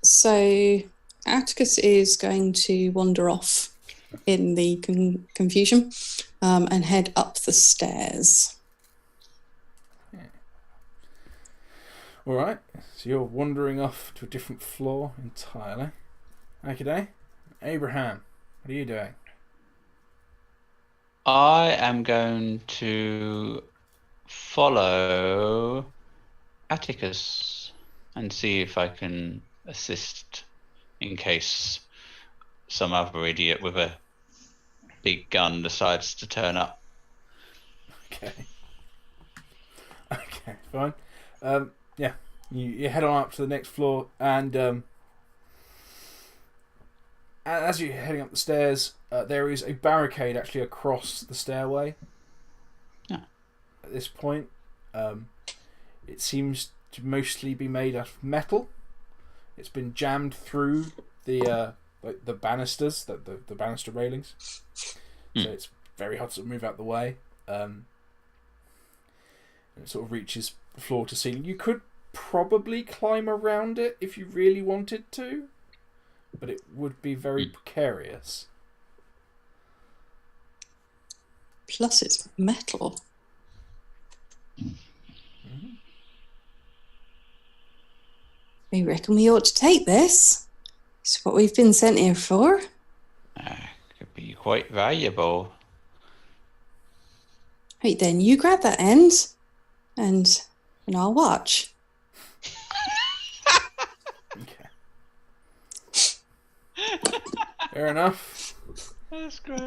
So Atticus is going to wander off in the confusion and head up the stairs. Yeah. All right. So you're wandering off to a different floor entirely. Okay. Abraham, what are you doing? I am going to follow Atticus and see if I can assist in case some other idiot with a big gun decides to turn up. Okay, fine. Yeah, you head on up to the next floor, and as you're heading up the stairs, there is a barricade actually across the stairway. Yeah. At this point, it seems to mostly be made out of metal. It's been jammed through the banisters, the banister railings. So it's very hard to move out the way. And it sort of reaches floor to ceiling. You could probably climb around it if you really wanted to, but it would be very precarious. Plus, it's metal. We reckon we ought to take this. It's what we've been sent here for. Could quite valuable. Right then, you grab that end, and I'll watch. Okay. Fair enough. That's great.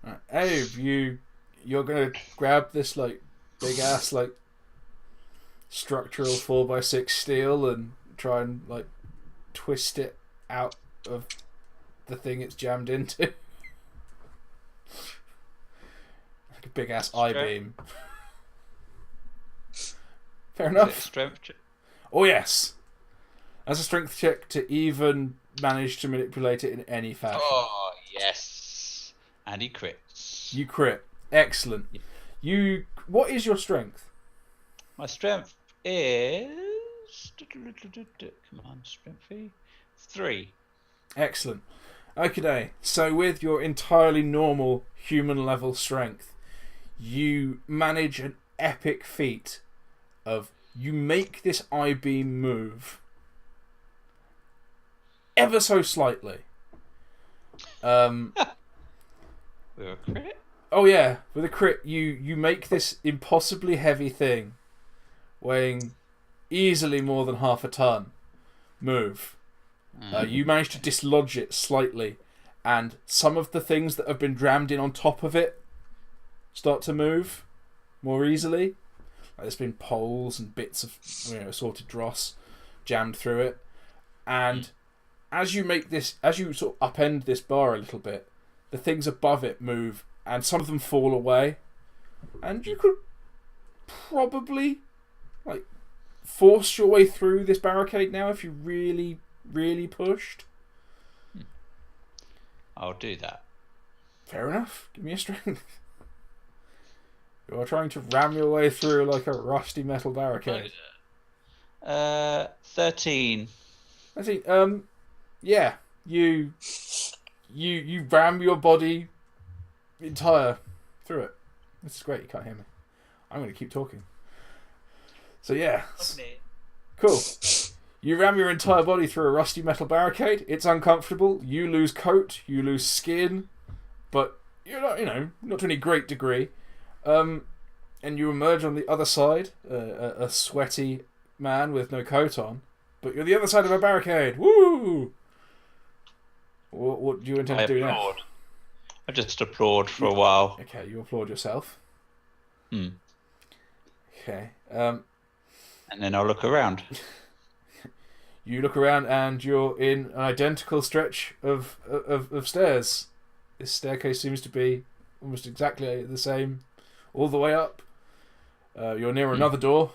Right. Abe, you're gonna grab this like big ass like structural 4x6 steel and try and like twist it out of the thing it's jammed into. Like a big ass I-beam. Fair Is it enough. strength check? Oh yes. As a strength check to even manage to manipulate it in any fashion. Oh, yes. And he crits. You crit. Excellent. What is your strength? My strength is... Come on, strength 3. Excellent. Okay, so with your entirely normal human level strength, you manage an epic feat of you make this I-beam move ever so slightly. With a crit? Oh yeah, with a crit, you make this impossibly heavy thing, weighing easily more than half a ton, move. You manage to dislodge it slightly, and some of the things that have been jammed in on top of it start to move more easily. Like there's been poles and bits of assorted dross jammed through it, and as you sort of upend this bar a little bit, the things above it move, and some of them fall away, and you could probably like force your way through this barricade now if you really, really pushed. I'll do that. Fair enough. Give me a strength. You're trying to ram your way through like a rusty metal barricade. 13. I see. Yeah. You ram your body entire through it. This is great. You can't hear me. I'm going to keep talking. So yeah. Cool. You ram your entire body through a rusty metal barricade. It's uncomfortable. You lose coat. You lose skin. But you're not, not to any great degree. And you emerge on the other side, a sweaty man with no coat on. But you're the other side of a barricade. Woo! What do you intend to do now? I just applaud for a while. Okay, you applaud yourself. Okay. And then I'll look around. You look around and you're in an identical stretch of stairs. This staircase seems to be almost exactly the same all the way up. You're near another door,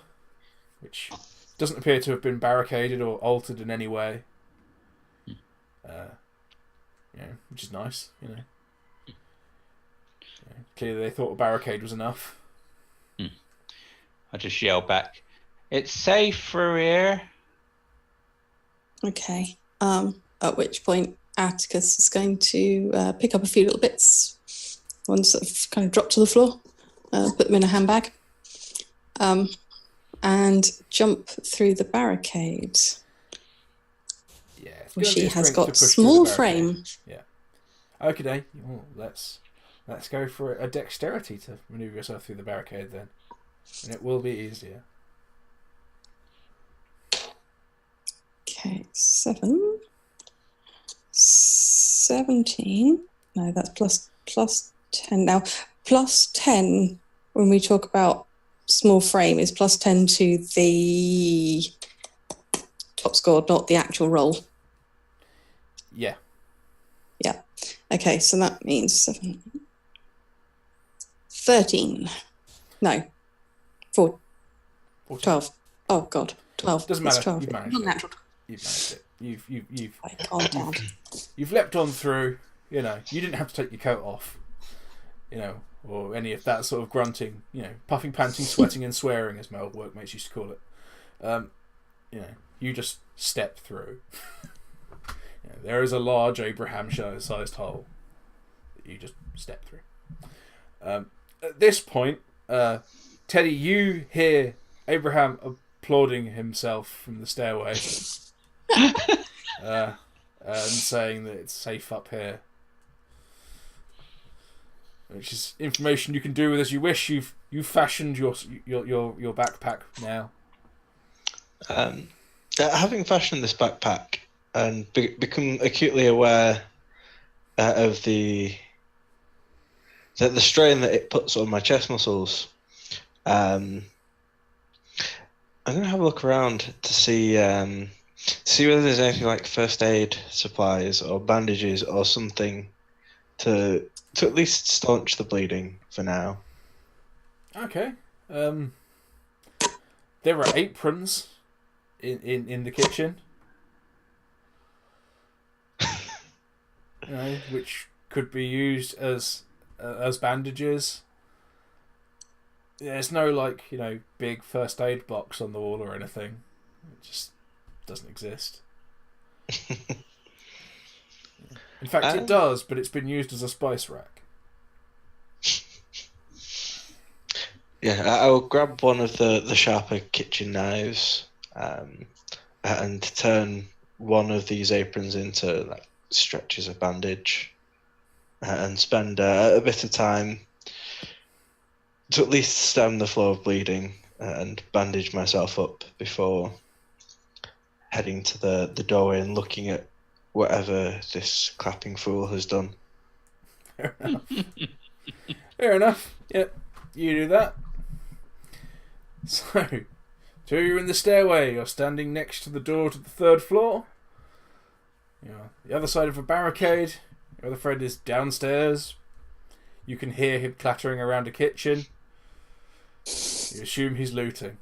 which doesn't appear to have been barricaded or altered in any way. Which is nice, Clearly they thought a barricade was enough. I just yell back, "It's safe through here." Okay. At which point Atticus is going to pick up a few little bits, ones that have kind of dropped to the floor, put them in a handbag, and jump through the barricade. Yeah, Well, she has got small frame. Yeah. Okay, well, let's go for a dexterity to maneuver yourself through the barricade then, and it will be easier. Okay, 7, 17. No, that's plus 10 now. Plus 10 when we talk about small frame is plus 10 to the top score, not the actual roll. Yeah. Yeah. Okay, so that means 7, 13. No, 4, 12. Oh God, 12. Doesn't matter. 12. You've managed Not it. natural. You've managed it. Down. You've leapt on through. You didn't have to take your coat off. Or any of that sort of grunting. Puffing, panting, sweating, and swearing, as my old workmates used to call it. You just step through. There is a large Abraham-sized hole that you just step through. At this point, Teddy, you hear Abraham applauding himself from the stairway and saying that it's safe up here. which is information you can do with as you wish. You've fashioned your backpack now. Having fashioned this backpack and become acutely aware of the strain that it puts on my chest muscles, I'm going to have a look around to see whether there's anything like first aid supplies or bandages or something to at least staunch the bleeding for now. Okay. There are aprons in the kitchen, which could be used as bandages. There's no big first aid box on the wall or anything. It just doesn't exist. In fact, it does, but it's been used as a spice rack. Yeah, I'll grab one of the sharper kitchen knives and turn one of these aprons into stretches of bandage and spend a bit of time to at least stem the flow of bleeding and bandage myself up before heading to the doorway and looking at whatever this clapping fool has done. Fair enough. Fair enough. Yep, you do that. So, you're in the stairway. You're standing next to the door to the 3rd floor. You're the other side of a barricade. Your other friend is downstairs. You can hear him clattering around a kitchen. You assume he's looting.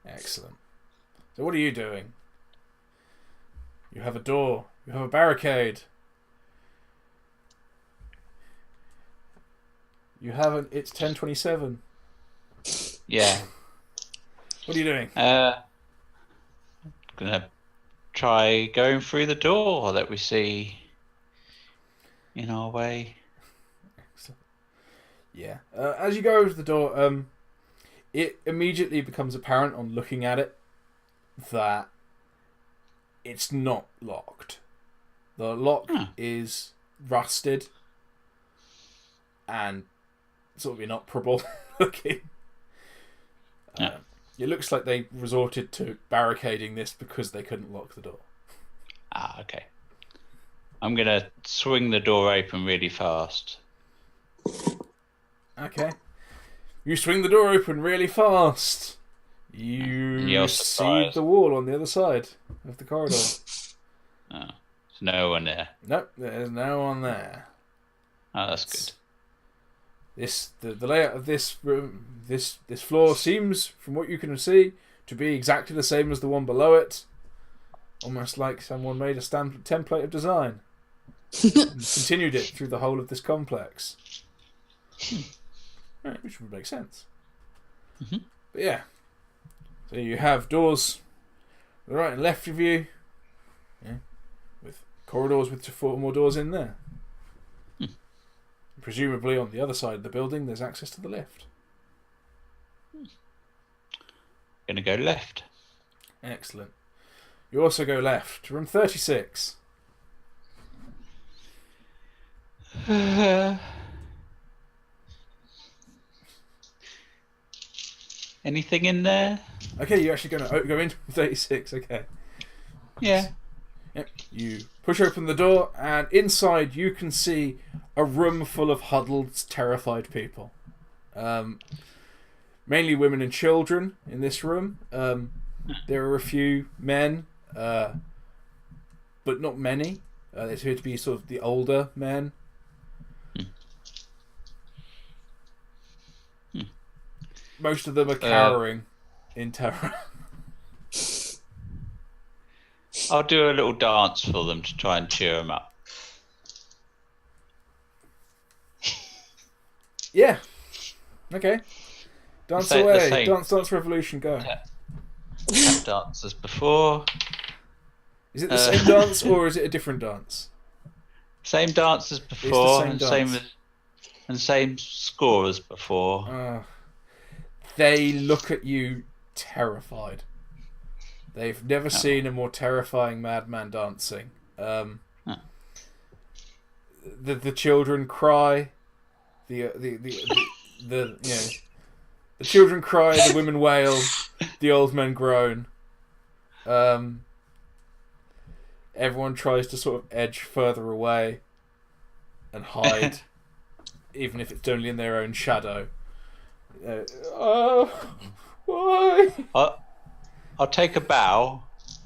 Excellent. So what are you doing? You have a door. You have a barricade. You haven't. It's 10:27. Yeah. What are you doing? Gonna try going through the door that we see in our way. Yeah. As you go over to the door, it immediately becomes apparent on looking at it that it's not locked. The lock is rusted and sort of inoperable looking. It looks like they resorted to barricading this because they couldn't lock the door. Okay. I'm gonna swing the door open really fast. Okay. You swing the door open really fast. You see the wall on the other side of the corridor. There's no one there. Nope, there's no one there. Oh, that's good. The layout of this room, this floor seems, from what you can see, to be exactly the same as the one below it. Almost like someone made a template of design and continued it through the whole of this complex. Right, which would make sense. Mm-hmm. But yeah, so you have doors to the right and left of you, with corridors with 4 more doors in there. Presumably on the other side of the building there's access to the lift. Gonna go left. Excellent. You also go left to room 36. Anything in there? Okay, you're actually going to go into 36, okay. Yeah. Yep. You push open the door, and inside you can see a room full of huddled, terrified people. Mainly women and children in this room. There are a few men, but not many. They appear to be sort of the older men. Most of them are cowering in terror. I'll do a little dance for them to try and cheer them up. Yeah. Okay. Dance away. Dance revolution, go. Tap dance as before. Is it the same dance or is it a different dance? Same dance as before. It's the same dance. Same score as before. They look at you terrified. They've never seen a more terrifying madman dancing. the children cry. The children cry, the women wail, the old men groan. Everyone tries to sort of edge further away and hide, even if it's only in their own shadow. Why? I'll take a bow,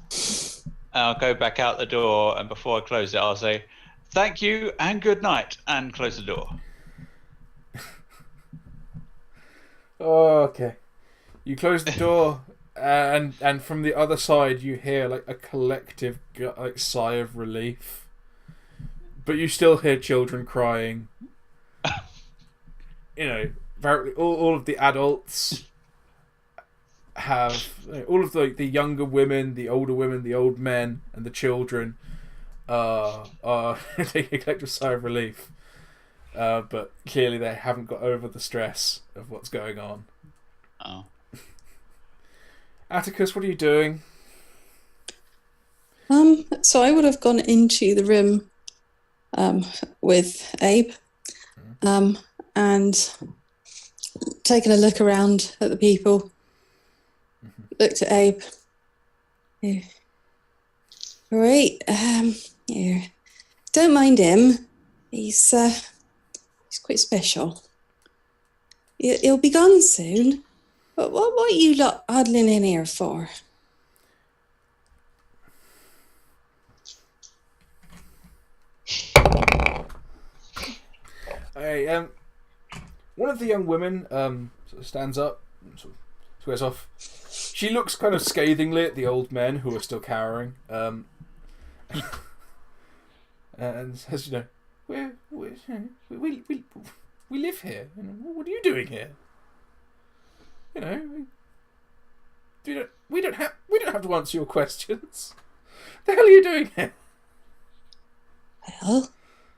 and I'll go back out the door, and before I close it, I'll say, "Thank you and good night," and close the door. Oh, okay. You close the door, and from the other side you hear like a collective like sigh of relief. But you still hear children crying. All of the adults have all of the younger women, the older women, the old men, and the children are taking a collective sigh of relief. But clearly they haven't got over the stress of what's going on. Oh. Atticus, what are you doing? So I would have gone into the room with Abe and taken a look around at the people. Looked at Abe. Yeah. All right. Yeah. Don't mind him. He's quite special. He'll be gone soon. But what are you lot huddling in here for? Hey, one of the young women sort of stands up, sort of squares off. She looks kind of scathingly at the old men who are still cowering, and says, we live here. What are you doing here? We don't have to answer your questions. The hell are you doing here? Well,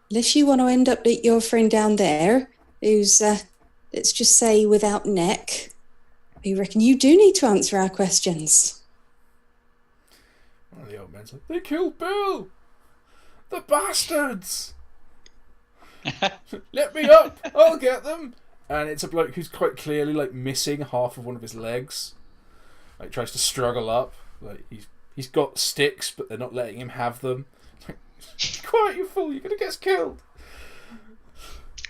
unless you want to end up like your friend down there, who's let's just say without neck, I reckon you do need to answer our questions. One of the old men's like, they killed Bill! The bastards! Let me up! I'll get them! And it's a bloke who's quite clearly like missing half of one of his legs. Like tries to struggle up. Like he's got sticks, but they're not letting him have them. Like, quiet, you fool! You're gonna get us killed.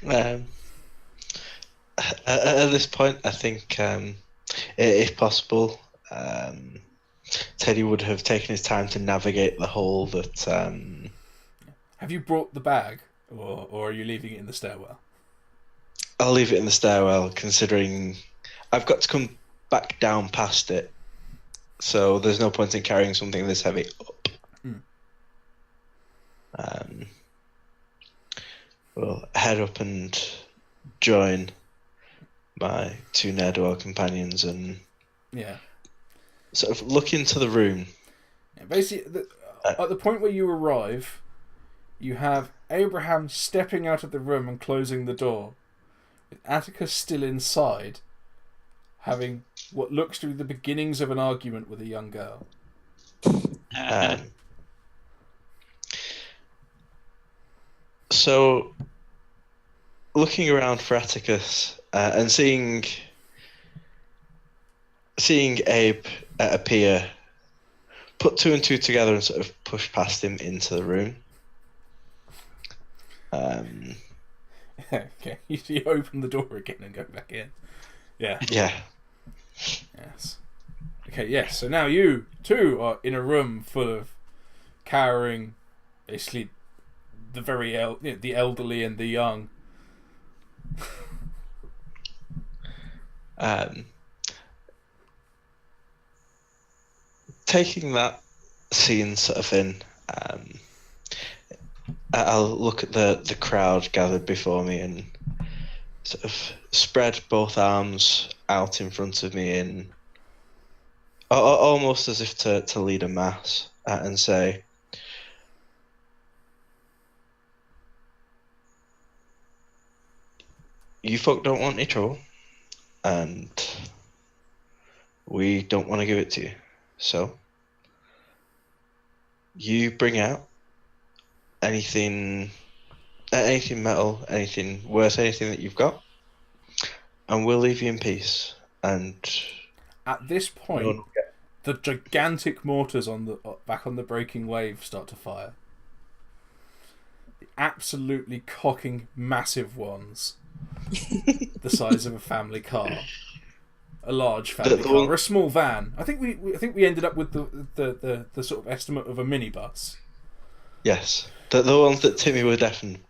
At this point, I think, if possible, Teddy would have taken his time to navigate the hole that. Have you brought the bag, or are you leaving it in the stairwell? I'll leave it in the stairwell, considering I've got to come back down past it, so there's no point in carrying something this heavy up. We'll head up and join my two ne'er-do-well companions and sort of look into the room. Yeah, basically, at the point where you arrive, you have Abraham stepping out of the room and closing the door, with Atticus still inside, having what looks to be the beginnings of an argument with a young girl. So, looking around for Atticus and seeing Abe appear, put two and two together and sort of push past him into the room. Okay, you open the door again and go back in. Yeah. Yeah. Yes. Okay, yes. So now you two are in a room full of cowering, basically the very the elderly and the young. Taking that scene sort of in, I'll look at the crowd gathered before me and sort of spread both arms out in front of me in almost as if to lead a mass and say, you folk don't want any trouble, and we don't want to give it to you. So, you bring out anything anything metal, anything worth, anything that you've got, and we'll leave you in peace. And at this point, the gigantic mortars on the back on the breaking wave start to fire. The absolutely cocking massive ones, the size of a family car, a large family car, or a small van. I think we ended up with the sort of estimate of a minibus. Yes, the ones that Timi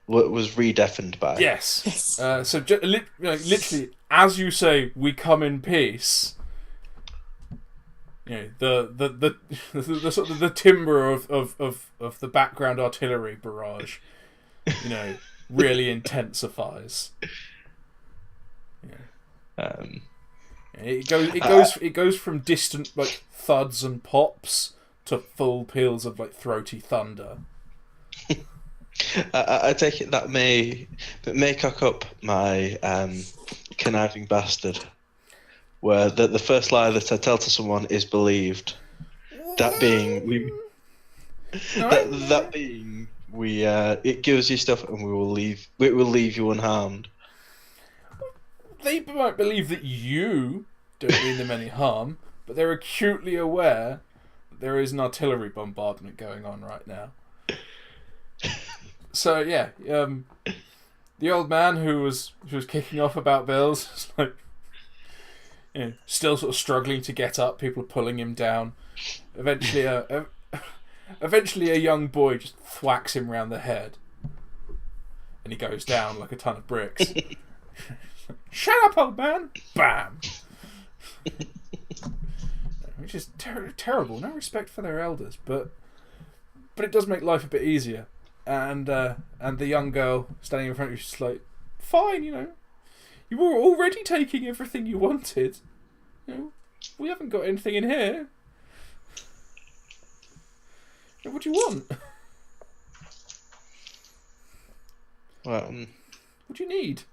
was re-deafened by. Yes. So literally, as you say, we come in peace. You know, the sort of the timbre of the background artillery barrage, you know, really intensifies. Yeah. It goes from distant like thuds and pops to full peals of like throaty thunder. I take it that may cock up my conniving bastard, where the first lie that I tell to someone is believed. That being it gives you stuff and we will leave you unharmed. They might believe that you don't mean them any harm, but they're acutely aware that there is an artillery bombardment going on right now. So yeah, the old man who was kicking off about bills is like, you know, still sort of struggling to get up. People are pulling him down. Eventually, a young boy just thwacks him round the head, and he goes down like a ton of bricks. Shut up, old man! Bam! Which is terrible. No respect for their elders, but it does make life a bit easier. And the young girl standing in front of you is just like, fine, you know, you were already taking everything you wanted. You know, we haven't got anything in here. What do you want? Well, what do you need?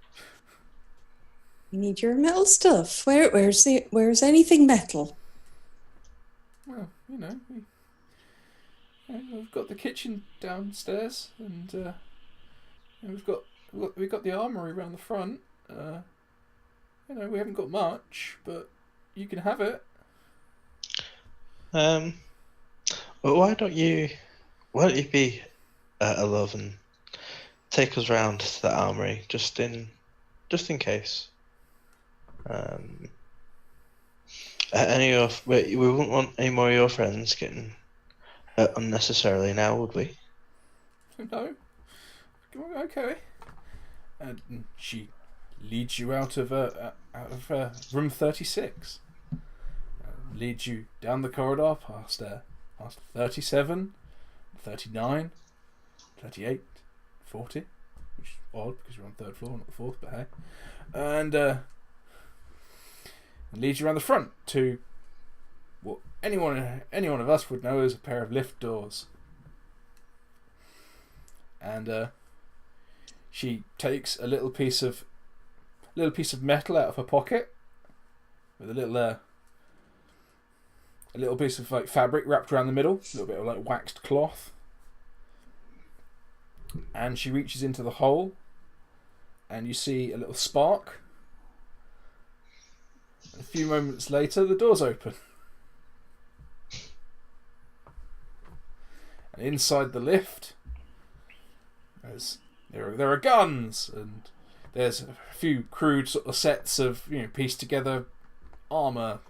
You need your metal stuff. Where's anything metal? Well, you know, we've got the kitchen downstairs, and we've got the armory around the front. You know, we haven't got much, but you can have it. Well, why don't you be a love and take us round to the armory just in case. We wouldn't want any more of your friends getting hurt unnecessarily now, would we? No. Okay. And she leads you out of room 36. Leads you down the corridor past 37, 39, 38, 40, which is odd because you're on the third floor, not the fourth, but hey. And leads you around the front to what anyone of us would know as a pair of lift doors. And she takes a little piece of metal out of her pocket with a little piece of like fabric wrapped around the middle, a little bit of like waxed cloth, and she reaches into the hole, and you see a little spark. A few moments later, the doors open, and inside the lift, there are guns, and there's a few crude sort of sets of, you know, pieced together armor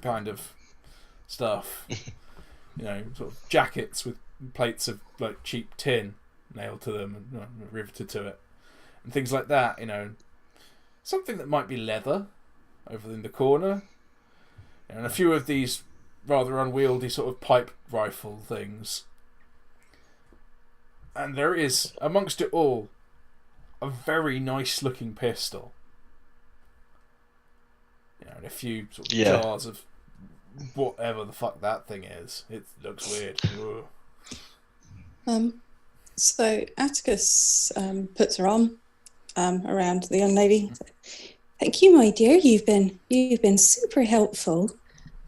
kind of stuff. You know, sort of jackets with plates of like cheap tin nailed to them and, you know, riveted to it, and things like that. You know, something that might be leather over in the corner, and a few of these rather unwieldy sort of pipe rifle things. And there is, amongst it all, a very nice looking pistol. You know, and a few sort of jars of whatever the fuck that thing is. It looks weird. So Atticus puts her arm around the young lady. Thank you, my dear. You've been super helpful.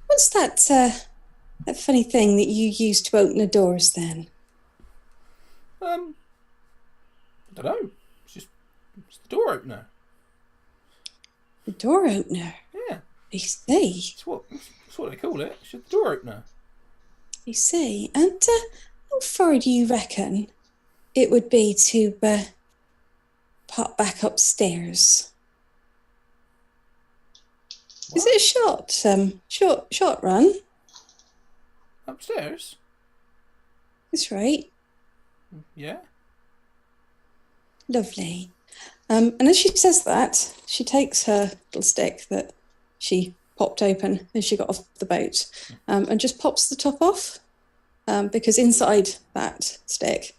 What's that funny thing that you use to open the doors then? I don't know. It's the door opener. The door opener. Yeah. I see. That's what they call it. It's just the door opener. I see. And how far do you reckon it would be to pop back upstairs? What? Is it a short run? Upstairs? That's right. Yeah. Lovely. And as she says that, she takes her little stick that she popped open as she got off the boat and just pops the top off because inside that stick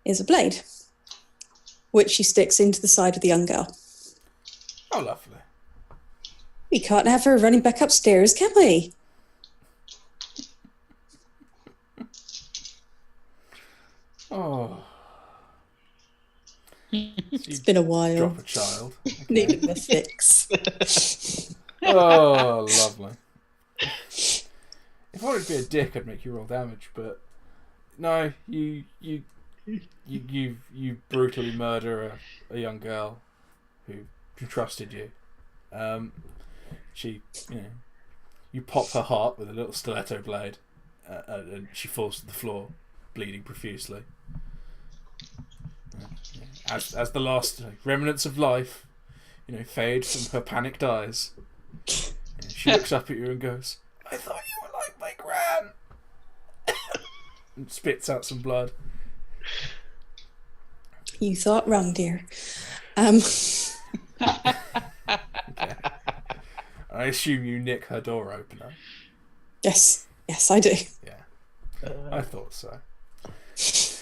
is a blade, which she sticks into the side of the young girl. Oh, lovely. We can't have her running back upstairs, can we? Oh. It's been a while. Drop a child. Okay. Needed a fix. Oh, lovely. If I wanted to be a dick, I'd make you roll damage, but no, you brutally murder a young girl who trusted you. You pop her heart with a little stiletto blade, and she falls to the floor, bleeding profusely. As the last remnants of life, fade from her panicked eyes, she looks up at you and goes, "I thought you were like my gran," and spits out some blood. You thought wrong, dear. Okay. I assume you nick her door opener. Yes, I do. Yeah, I thought so.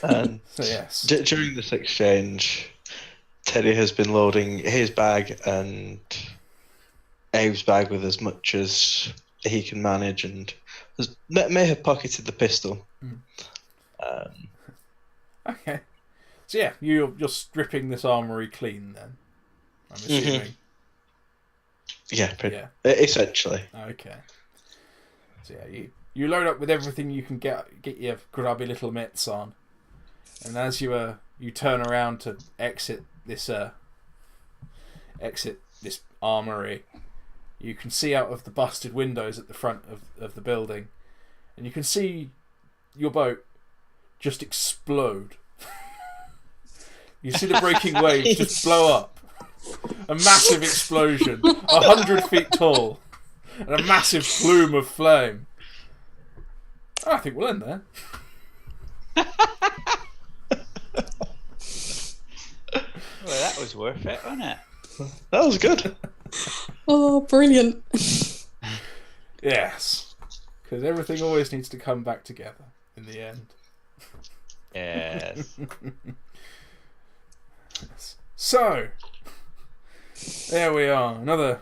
And So yes, during this exchange, Teddy has been loading his bag and Abe's bag with as much as he can manage, and may have pocketed the pistol. okay. So yeah, you're stripping this armory clean then, I'm assuming. Yeah, essentially. Okay. So yeah, you load up with everything you can get your grubby little mitts on, and as you turn around to exit this armory, you can see out of the busted windows at the front of the building, and you can see your boat just explode. You see the breaking waves just blow up. A massive explosion, 100 feet tall, and a massive plume of flame. I think we'll end there. Well, that was worth it, wasn't it? That was good. Oh, brilliant. Yes. Because everything always needs to come back together in the end. Yes. So, there we are. Another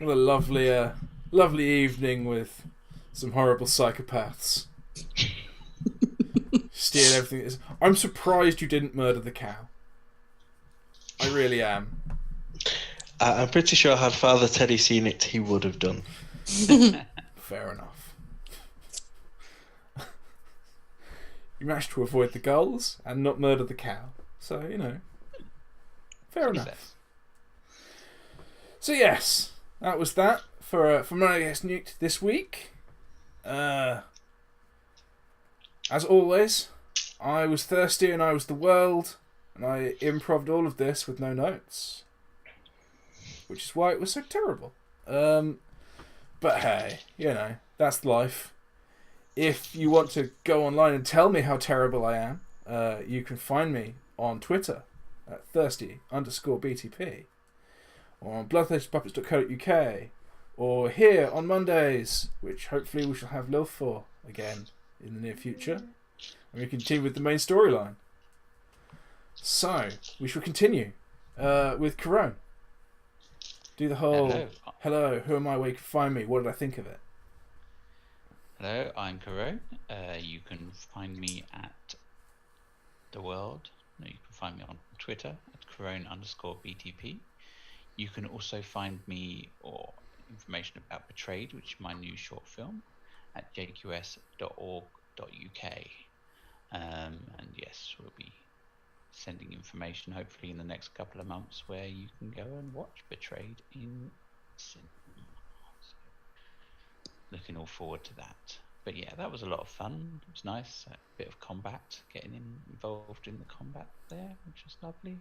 lovely evening with some horrible psychopaths. Steal everything. I'm surprised you didn't murder the cow. I really am. I'm pretty sure had Father Teddy seen it, he would have done. Fair enough. You managed to avoid the gulls and not murder the cow. So, fair enough. So yes, that was that for Money Gets Nuked this week. As always, I was thirsty and I was the world, and I improv'd all of this with no notes, which is why it was so terrible. But hey, that's life. If you want to go online and tell me how terrible I am, you can find me on Twitter at thirsty_BTP, or on bloodthirstypuppets.co.uk, or here on Mondays, which hopefully we shall have Lilth for again in the near future, and we continue with the main storyline. So, we shall continue with Kerone. Do the whole, hello, who am I, where you can find me, what did I think of it? Hello, I'm Kerone. You can find me at The World. No, you can find me on Twitter at Kerone_BTP. You can also find me or information about Betrayed, which is my new short film, at jqs.org.uk. And yes, we'll be sending information, hopefully in the next couple of months, where you can go and watch Betrayed in cinema. So, looking all forward to that. But yeah, that was a lot of fun. It was nice. A bit of combat, getting involved in the combat there, which was lovely.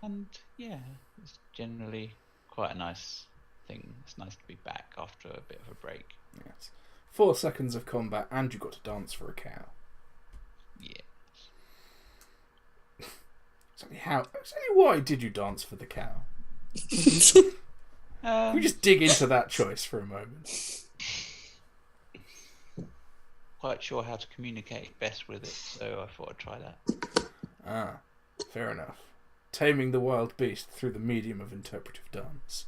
And yeah, it's generally quite a nice thing. It's nice to be back after a bit of a break. Yes. 4 seconds of combat, and you got to dance for a cow. Yeah. Exactly why did you dance for the cow? Can we just dig into that choice for a moment? Quite sure how to communicate best with it, so I thought I'd try that. Ah, fair enough. Taming the wild beast through the medium of interpretive dance.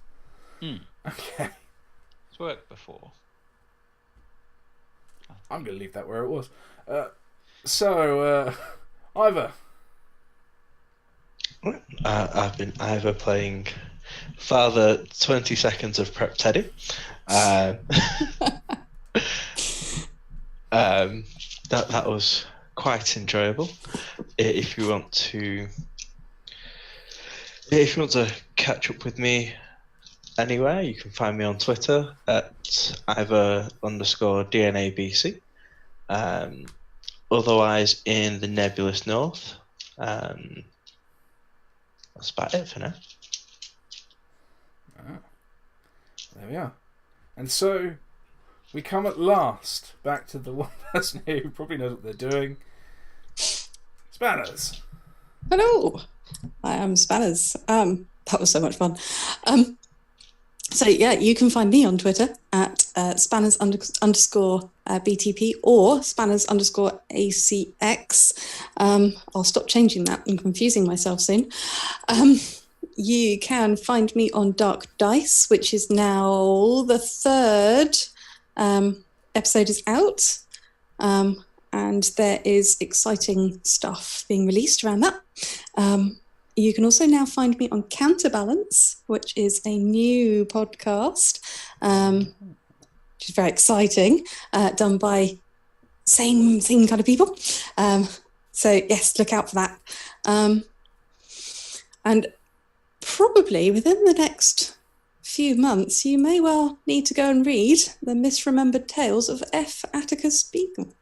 Okay. It's worked before. I'm going to leave that where it was. Eivor. I've been either playing Father 20 Seconds of Prep Teddy. That was quite enjoyable. If you want to catch up with me anywhere, you can find me on Twitter at Eivor_DNABC. Otherwise, in the Nebulous North. That's about it for now. There we are. And so, we come at last back to the one person here who probably knows what they're doing. Spanners. Hello, I am Spanners. That was so much fun. So yeah, you can find me on Twitter at Spanners_BTP or Spanners_ACX. I'll stop changing that and confusing myself soon. You can find me on Dark Dice, which is now the 3rd episode is out. And there is exciting stuff being released around that. You can also now find me on Counterbalance, which is a new podcast, which is very exciting, done by same kind of people. So yes, look out for that. And probably within the next few months, you may well need to go and read The Misremembered Tales of F. Atticus Beagle.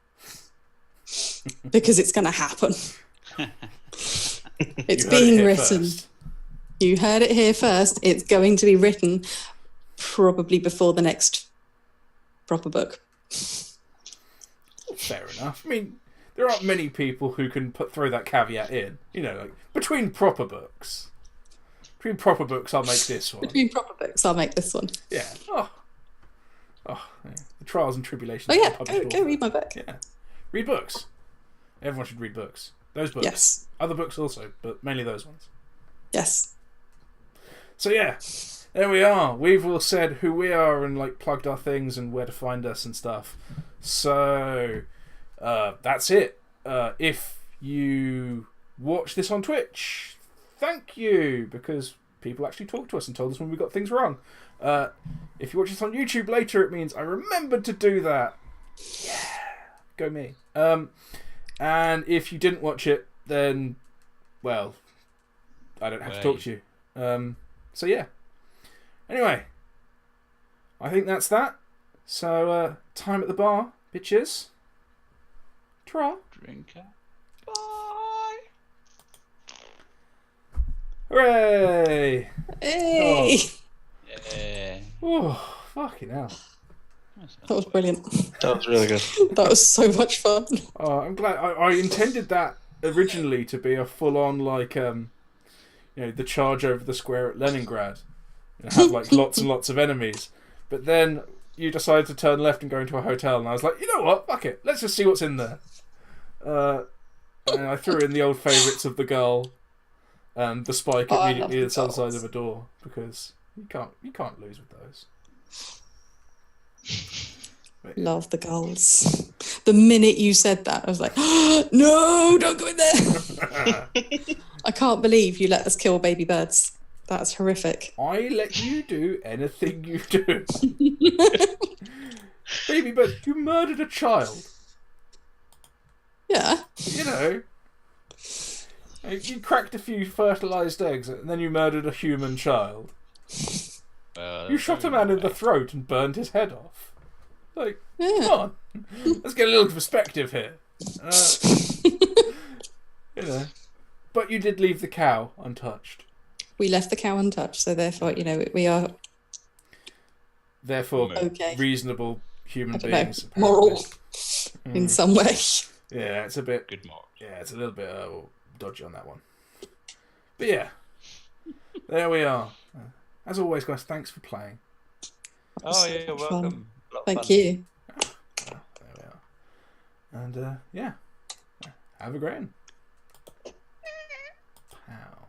Because it's going to happen. It's being written. First. You heard it here first. It's going to be written probably before the next proper book. Fair enough. I mean, there aren't many people who can throw that caveat in. You know, like, between proper books. Between proper books, I'll make this one. Between proper books, I'll make this one. Yeah. Oh, yeah. The trials and tribulations. Oh yeah, go read my book. Yeah. Read books. Everyone should read books. Those books. Yes. Other books also, but mainly those ones. Yes. So yeah, there we are. We've all said who we are and like plugged our things and where to find us and stuff. So that's it. If you watch this on Twitch, thank you, because people actually talked to us and told us when we got things wrong. If you watch this on YouTube later, it means I remembered to do that. Yeah, go me. And if you didn't watch it, then, well, I don't have to talk to you. So yeah. Anyway, I think that's that. So, time at the bar, bitches. Ta-ra. Drinker. Bye. Hooray! Hey! Yeah. Oh, fucking hell. That was brilliant. That was really good. That was so much fun. Oh, I'm glad. I intended that originally to be a full-on, like, the charge over the square at Leningrad. Have, like, lots and lots of enemies. But then you decided to turn left and go into a hotel, and I was like, you know what? Fuck it. Let's just see what's in there. And I threw in the old favourites of the girl and the spike immediately at the other side of a door, because you can't lose with those. Love the gulls. The minute you said that, I was like, oh, no, don't go in there. I can't believe you let us kill baby birds. That's horrific. I let you do anything you do. Baby bird, you murdered a child. Yeah. You know. You cracked a few fertilised eggs and then you murdered a human child. You shot a man in the throat and burned his head off. Like, come on. Let's get a little perspective here. You know. But you did leave the cow untouched. We left the cow untouched, so therefore, you know, we are... Therefore, reasonable human beings. Moral in some way. Yeah, it's a bit... Good moral. Yeah, it's a little bit dodgy on that one. But yeah, there we are. As always, guys, thanks for playing. Oh, yeah, you're welcome. Thank you. There we are. And, yeah, have a great one. Pow.